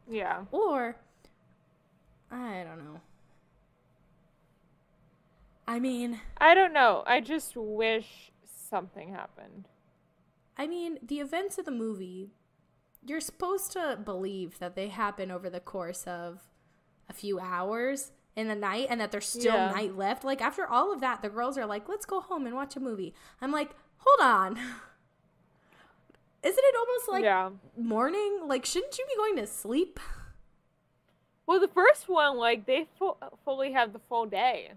Yeah. Or I don't know. I mean, I don't know. I just wish something happened. I mean, the events of the movie, you're supposed to believe that they happen over the course of a few hours in the night, and that there's still night left. Like, after all of that, the girls are like, let's go home and watch a movie. I'm like, hold on. Isn't it almost like morning? Like, shouldn't you be going to sleep? Well, the first one, like, they fully have the full day.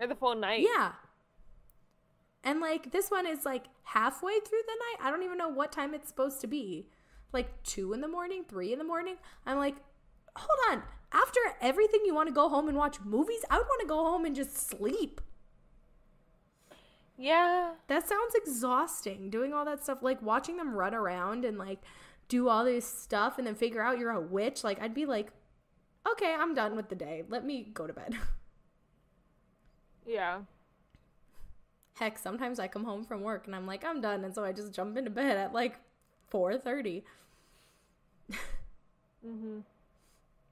Or the full night. Yeah. And, like, this one is, like, halfway through the night. I don't even know what time it's supposed to be. Like, 2 in the morning, 3 in the morning. I'm like, hold on. After everything, you want to go home and watch movies? I would want to go home and just sleep. Yeah. That sounds exhausting, doing all that stuff. Like, watching them run around and, like, do all this stuff and then figure out you're a witch. Like, I'd be like, okay, I'm done with the day. Let me go to bed. Yeah. Heck, sometimes I come home from work and I'm like, I'm done. And so I just jump into bed at, like, 4:30. Mm-hmm.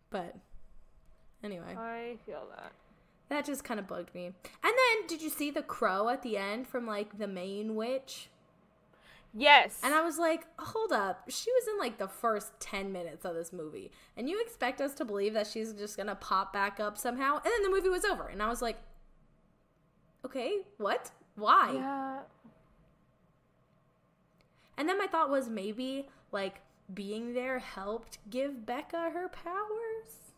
But, anyway. I feel that. That just kind of bugged me. And then, did you see the crow at the end from, like, the main witch? Yes. And I was like, hold up. She was in, like, the first 10 minutes of this movie. And you expect us to believe that she's just going to pop back up somehow? And then the movie was over. And I was like, okay, what? Why? Yeah. And then my thought was maybe, like, being there helped give Becca her powers?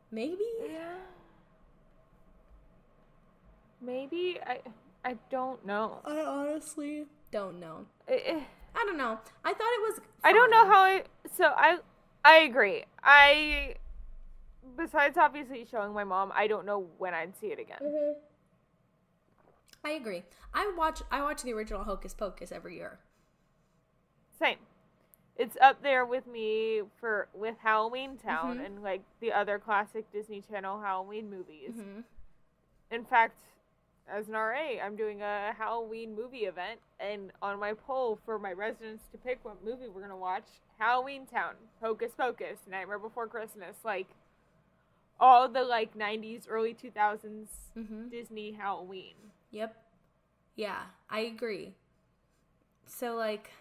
Maybe? Yeah. Maybe. I don't know. I honestly don't know. I don't know. I thought it was fine. I don't know how I agree. Besides obviously showing my mom, I don't know when I'd see it again. Mm-hmm. I agree. I watch the original Hocus Pocus every year. Same. It's up there with me with Halloween Town and like the other classic Disney Channel Halloween movies. Mm-hmm. In fact, as an RA, I'm doing a Halloween movie event, and on my poll for my residents to pick what movie we're gonna watch, Halloween Town, Hocus Pocus, Nightmare Before Christmas, like all the like 90s, early 2000s Disney Halloween. Yep. Yeah, I agree. So, like,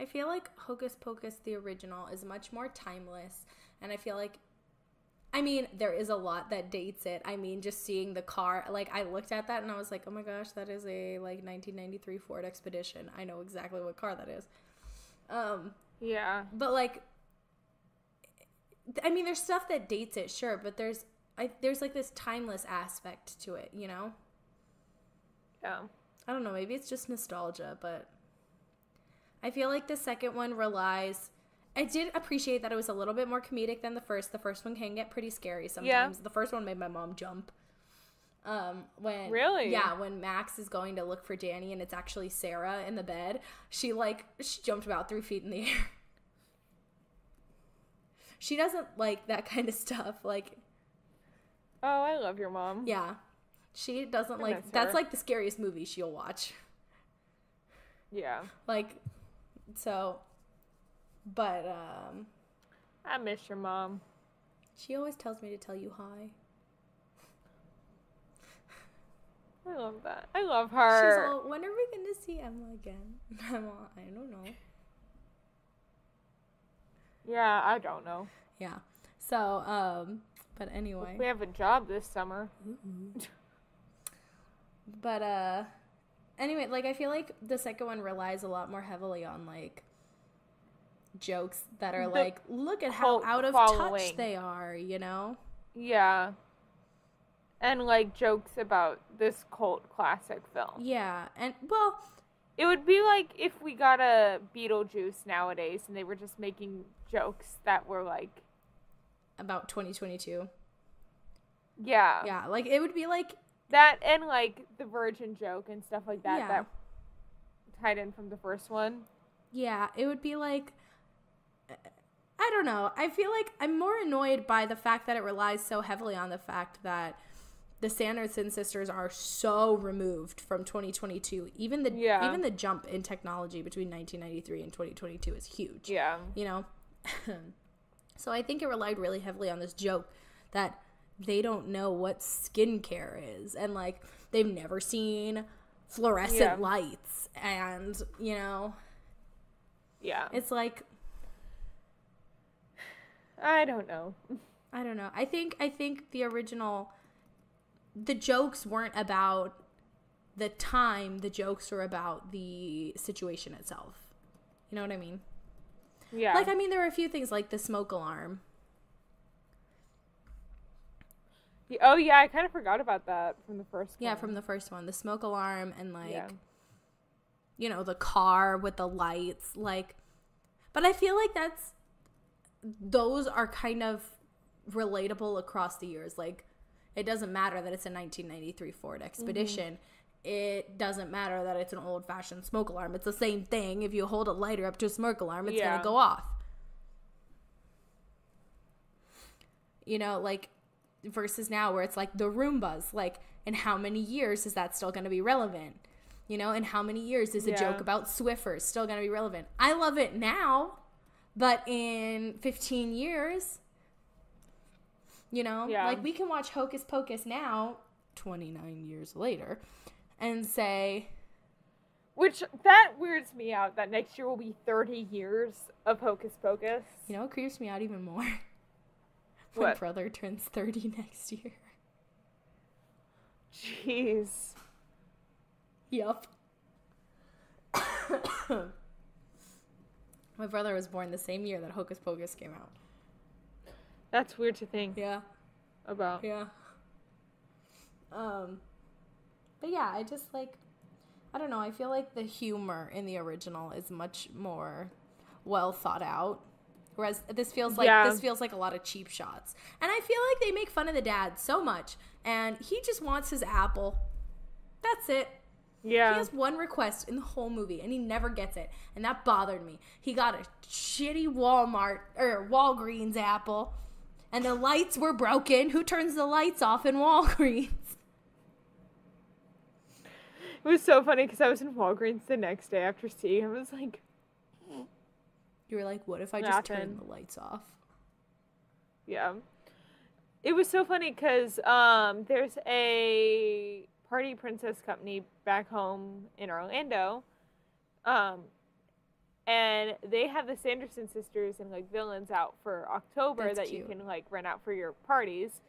I feel like Hocus Pocus, the original, is much more timeless. And I feel like, I mean, there is a lot that dates it. I mean, just seeing the car, like, I looked at that and I was like, oh my gosh, that is a, like, 1993 Ford Expedition. I know exactly what car that is. Yeah. But, like, I mean, there's stuff that dates it, sure, but there's like, this timeless aspect to it, you know? Yeah. I don't know, maybe it's just nostalgia, but I feel like the second one relies... I did appreciate that it was a little bit more comedic than the first. The first one can get pretty scary sometimes. Yeah. The first one made my mom jump. Really? Yeah, when Max is going to look for Danny and it's actually Sarah in the bed, she jumped about 3 feet in the air. She doesn't like that kind of stuff. Like, oh, I love your mom. Yeah. She doesn't like... That's like the scariest movie she'll watch. Yeah. Like, so... But, I miss your mom. She always tells me to tell you hi. I love that. I love her. She's all, when are we going to see Emma again? I'm all, I don't know. Yeah, I don't know. Yeah. So, but anyway. We have a job this summer. But, anyway, like, I feel like the second one relies a lot more heavily on, like, jokes that are The like, look at how cult out of following. touch they are, you know? Yeah. And, like, jokes about this cult classic film. Yeah, and, well... It would be like if we got a Beetlejuice nowadays and they were just making jokes that were, like... About 2022. Yeah. Yeah, like, it would be like... That and, like, the virgin joke and stuff like that Yeah. that tied in from the first one. Yeah, it would be like... I don't know. I feel like I'm more annoyed by the fact that it relies so heavily on the fact that the Sanderson sisters are so removed from 2022. Even the jump in technology between 1993 and 2022 is huge. Yeah. You know? So I think it relied really heavily on this joke that they don't know what skincare is. And, like, they've never seen fluorescent lights. And, you know? Yeah. It's like... I don't know. I think the original... The jokes weren't about the time. The jokes were about the situation itself. You know what I mean? Yeah. Like, I mean, there were a few things like the smoke alarm. Oh, yeah, I kind of forgot about that from the first one. Yeah, from the first one. The smoke alarm and, like, you know, the car with the lights. Like, but I feel like those are kind of relatable across the years. Like, it doesn't matter that it's a 1993 Ford Expedition. Mm-hmm. It doesn't matter that it's an old-fashioned smoke alarm. It's the same thing. If you hold a lighter up to a smoke alarm, it's going to go off. You know, like, versus now where it's like the Roombas. Like, in how many years is that still going to be relevant? You know, in how many years is a joke about Swiffers still going to be relevant? I love it now, but in 15 years... You know, like, we can watch Hocus Pocus now, 29 years later, and say... Which, that weirds me out, that next year will be 30 years of Hocus Pocus. You know, it creeps me out even more. What? My brother turns 30 next year. Jeez. Yup. My brother was born the same year that Hocus Pocus came out. That's weird to think. Yeah. About. Yeah. But yeah, I just, like, I don't know, I feel like the humor in the original is much more well thought out. Whereas this feels like a lot of cheap shots. And I feel like they make fun of the dad so much. And he just wants his apple. That's it. Yeah. He has one request in the whole movie, and he never gets it. And that bothered me. He got a shitty Walgreens apple. And the lights were broken. Who turns the lights off in Walgreens? It was so funny because I was in Walgreens the next day after seeing him. I was like... You were like, what if I just turn the lights off? Yeah. It was so funny because there's a party princess company back home in Orlando. And they have the Sanderson sisters and, like, villains out for October that you can, like, rent out for your parties.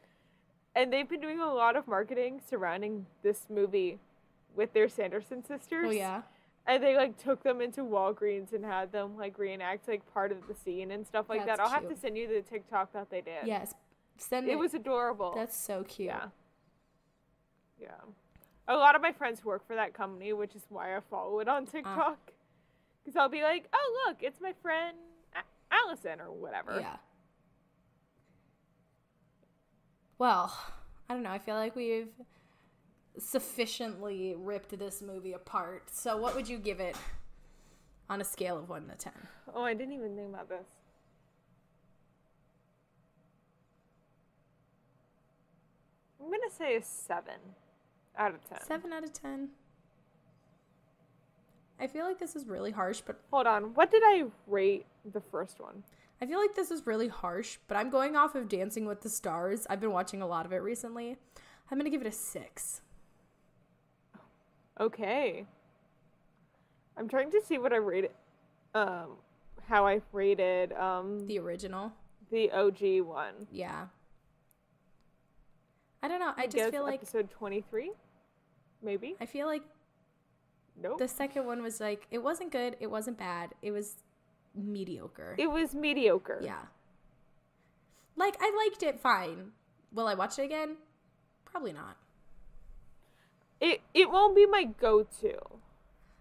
And they've been doing a lot of marketing surrounding this movie with their Sanderson sisters. Oh, yeah? And they, like, took them into Walgreens and had them, like, reenact, like, part of the scene and stuff like that. I'll have to send you the TikTok that they did. Yes. Send it. It was adorable. That's so cute. Yeah. Yeah. A lot of my friends work for that company, which is why I follow it on TikTok. Because I'll be like, oh, look, it's my friend Allison or whatever. Yeah. Well, I don't know. I feel like we've sufficiently ripped this movie apart. So what would you give it on a scale of 1 to 10? Oh, I didn't even think about this. I'm going to say a 7 out of 10. 7 out of 10. I feel like this is really harsh, but... Hold on. What did I rate the first one? I feel like this is really harsh, but I'm going off of Dancing with the Stars. I've been watching a lot of it recently. I'm going to give it a 6. Okay. I'm trying to see what I rated... how I rated... the original? The OG one. Yeah. I don't know. I just feel like... episode 23? Maybe? I feel like... Nope. The second one was like... It wasn't good. It wasn't bad. It was mediocre. It was mediocre. Yeah. Like, I liked it fine. Will I watch it again? Probably not. It won't be my go-to.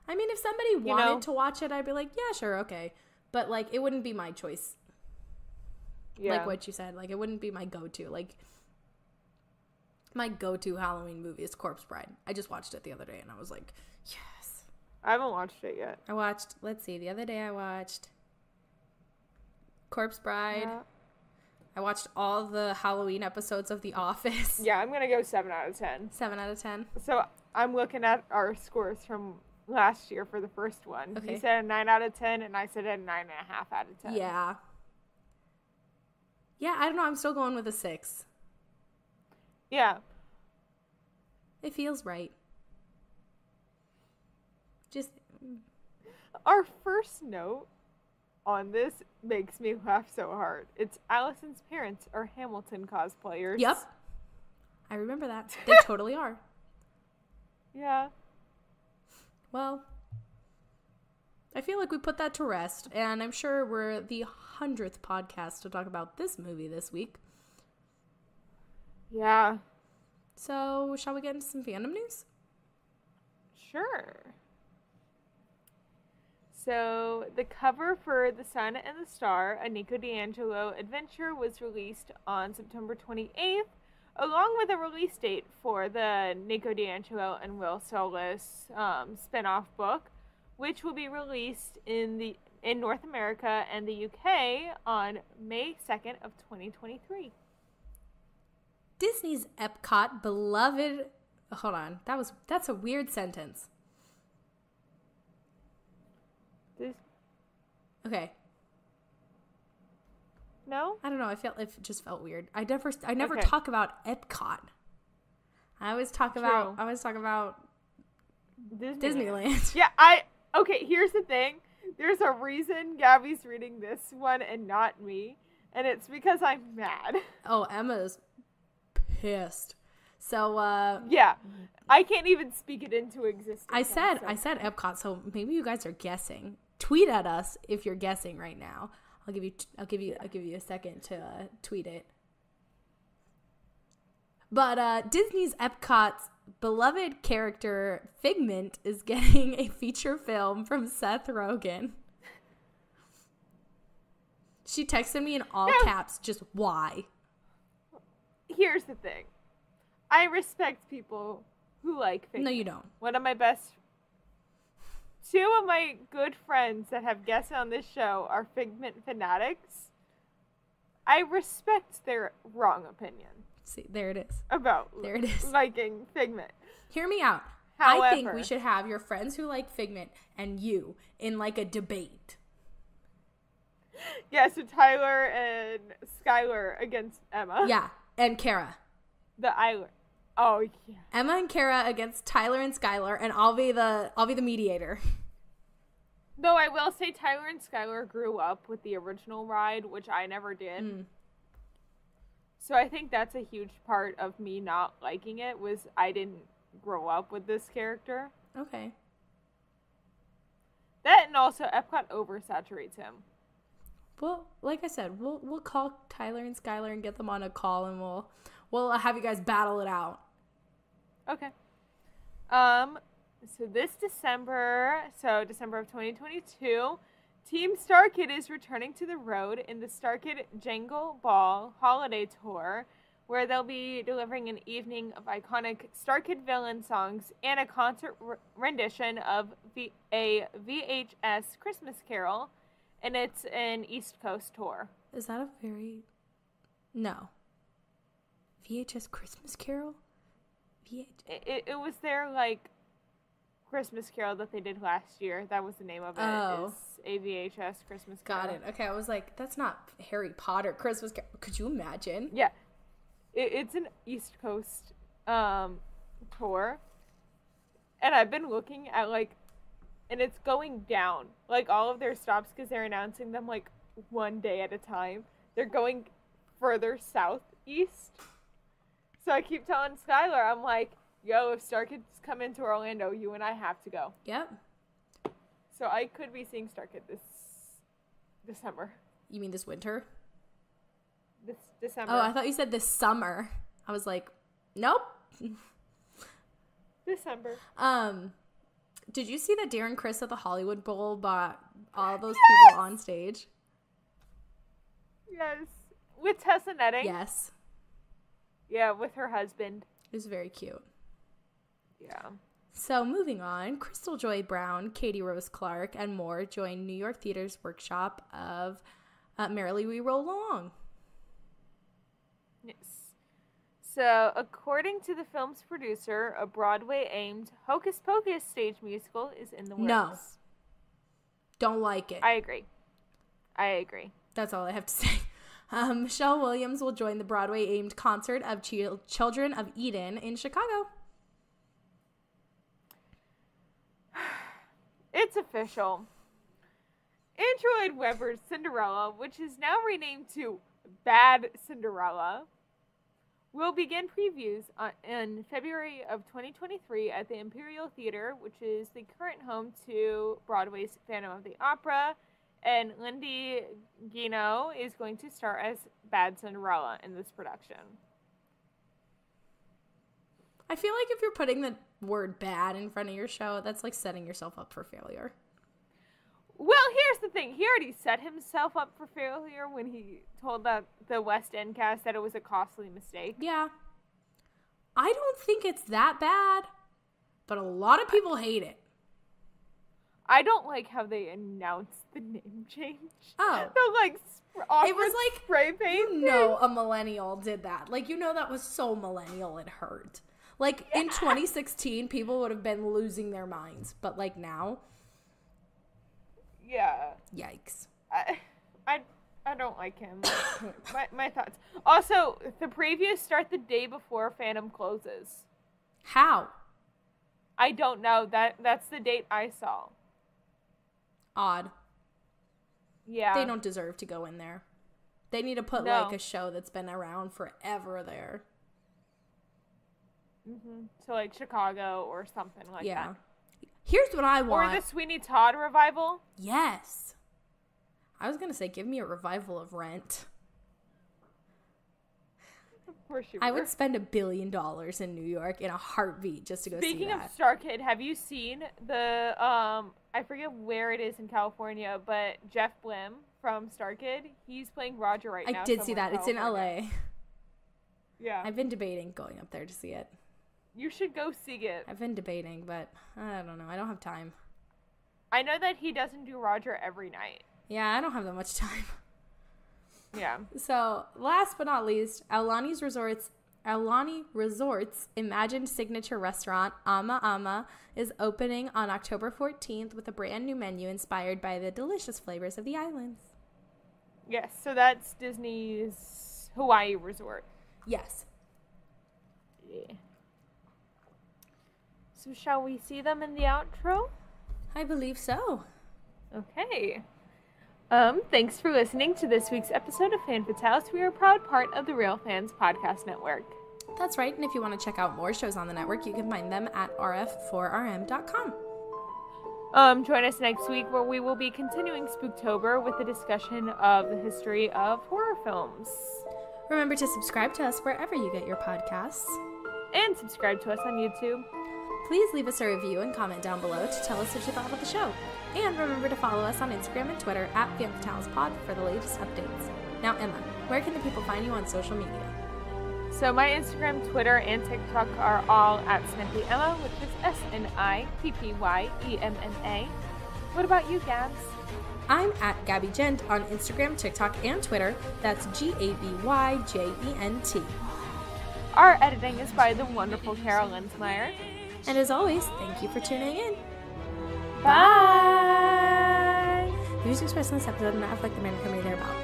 I mean, if somebody wanted to watch it, I'd be like, yeah, sure, okay. But, like, it wouldn't be my choice. Yeah. Like what you said. Like, it wouldn't be my go-to. Like, my go-to Halloween movie is Corpse Bride. I just watched it the other day, and I was like, yes. I haven't watched it yet. The other day I watched Corpse Bride. Yeah. I watched all the Halloween episodes of The Office. Yeah, I'm going to go 7 out of 10. 7 out of 10. So I'm looking at our scores from last year for the first one. Okay. You said a 9 out of 10, and I said a 9.5 out of 10. Yeah. Yeah, I don't know. I'm still going with a 6. Yeah. It feels right. Just. Our first note on this makes me laugh so hard. It's Allison's parents are Hamilton cosplayers. Yep. I remember that. They totally are. Yeah. Well, I feel like we put that to rest, and I'm sure we're the 100th podcast to talk about this movie this week. Yeah. So, shall we get into some fandom news? Sure. So, the cover for The Sun and the Star, a Nico D'Angelo adventure, was released on September 28th, along with a release date for the Nico D'Angelo and Will Solis spin-off book, which will be released in North America and the UK on May 2nd of 2023. Disney's Epcot beloved... Hold on. That's a weird sentence. Okay. No? I don't know. It just felt weird. I never talk about Epcot. I always talk about Disneyland. Yeah, okay, here's the thing. There's a reason Gabby's reading this one and not me, and it's because I'm mad. Oh, Emma's pissed. So yeah. I can't even speak it into existence. I said Epcot, so maybe you guys are guessing. Tweet at us if you're guessing right now. I'll give you a second to tweet it. But Disney's Epcot's beloved character Figment is getting a feature film from Seth Rogen. She texted me in all caps, just why? Here's the thing. I respect people who like Figment. No, you don't. Two of my good friends that have guests on this show are Figment fanatics. I respect their wrong opinion. See, there it is. There it is. Liking Figment. Hear me out. However, I think we should have your friends who like Figment and you in like a debate. Yeah, so Tyler and Skylar against Emma. Yeah, and Kara. Oh, yeah. Emma and Kara against Tyler and Skylar, and I'll be the mediator. Though I will say Tyler and Skylar grew up with the original ride, which I never did. So I think that's a huge part of me not liking it, was I didn't grow up with this character. Okay. That, and also Epcot oversaturates him. Well, like I said, we'll call Tyler and Skylar and get them on a call, and we'll have you guys battle it out. Okay. So this December of 2022, Team Star Kid is returning to the road in the Star Kid Jangle Ball Holiday Tour, where they'll be delivering an evening of iconic Star Kid villain songs and a concert rendition of a VHS Christmas Carol, and it's an East Coast tour. Is that No. VHS Christmas Carol? It was their, like, Christmas Carol that they did last year. That was the name of it. Oh. It's a VHS Christmas Carol. Got it. Okay, I was like, that's not Harry Potter Christmas Carol. Could you imagine? Yeah. It's an East Coast tour. And I've been looking at, like, and it's going down. Like, all of their stops, because they're announcing them, like, one day at a time. They're going further southeast. So I keep telling Skylar, I'm like, yo, if Star Kids come into Orlando, you and I have to go. Yep. So I could be seeing Star Kid this December. You mean this winter? This December. Oh, I thought you said this summer. I was like, nope. December. Did you see that Darren Criss at the Hollywood Bowl brought all those people on stage? Yes. With Tessa Netting? Yes. Yeah, with her husband. It was very cute. Yeah. So moving on, Crystal Joy Brown, Katie Rose Clark, and more joined New York Theater's workshop of Merrily We Roll Along. Yes. So, according to the film's producer, a Broadway-aimed Hocus Pocus stage musical is in the works. No. Don't like it. I agree. That's all I have to say. Michelle Williams will join the Broadway-aimed concert of Children of Eden in Chicago. It's official. Andrew Lloyd Webber's Cinderella, which is now renamed to Bad Cinderella, will begin previews in February of 2023 at the Imperial Theater, which is the current home to Broadway's Phantom of the Opera, and Lindy Guino is going to star as Bad Cinderella in this production. I feel like if you're putting the word bad in front of your show, that's like setting yourself up for failure. Well, here's the thing. He already set himself up for failure when he told the West End cast that it was a costly mistake. Yeah. I don't think it's that bad, but a lot of people hate it. I don't like how they announced the name change. Oh. It was like spray paint. You know a millennial did that. Like, you know that was so millennial it hurt. Like, in 2016, people would have been losing their minds. But, like, now... Yeah. Yikes. I don't like him. my thoughts. Also, the previews start the day before Phantom closes. How? I don't know. That's the date I saw. Odd. Yeah. They don't deserve to go in there. They need to put, like, a show that's been around forever there. Mm-hmm. So, like, Chicago or something like that. Here's what I want. Or the Sweeney Todd revival. Yes. I was going to say, give me a revival of Rent. Of course you I would spend $1 billion in New York in a heartbeat just to go see that. Speaking of StarKid, have you seen the, I forget where it is in California, but Jeff Blim from StarKid, he's playing Roger right now. I did see that. It's in LA. Yeah. I've been debating going up there to see it. You should go see it. I've been debating, but I don't know. I don't have time. I know that he doesn't do Roger every night. Yeah, I don't have that much time. Yeah. So, last but not least, Aulani Resorts imagined signature restaurant, Ama Ama, is opening on October 14th with a brand new menu inspired by the delicious flavors of the islands. Yes, so that's Disney's Hawaii resort. Yes. Yeah. So shall we see them in the outro? I believe so. Okay. Thanks for listening to this week's episode of Fan Fatales. We are a proud part of the Real Fans Podcast Network. That's right, and if you want to check out more shows on the network, you can find them at rf4rm.com. Join us next week where we will be continuing Spooktober with a discussion of the history of horror films. Remember to subscribe to us wherever you get your podcasts. And subscribe to us on YouTube. Please leave us a review and comment down below to tell us what you thought about the show. And remember to follow us on Instagram and Twitter at FanFatalesPod for the latest updates. Now, Emma, where can the people find you on social media? So my Instagram, Twitter, and TikTok are all at Snippy Emma, which is SNIPPYEMNA. What about you, Gabs? I'm at Gabby Gent on Instagram, TikTok, and Twitter. That's GABYJENT. Our editing is by the wonderful Carol Linsmeyer. And as always, thank you for tuning in. Bye! The views expressed in this episode do not reflect the main company they're about.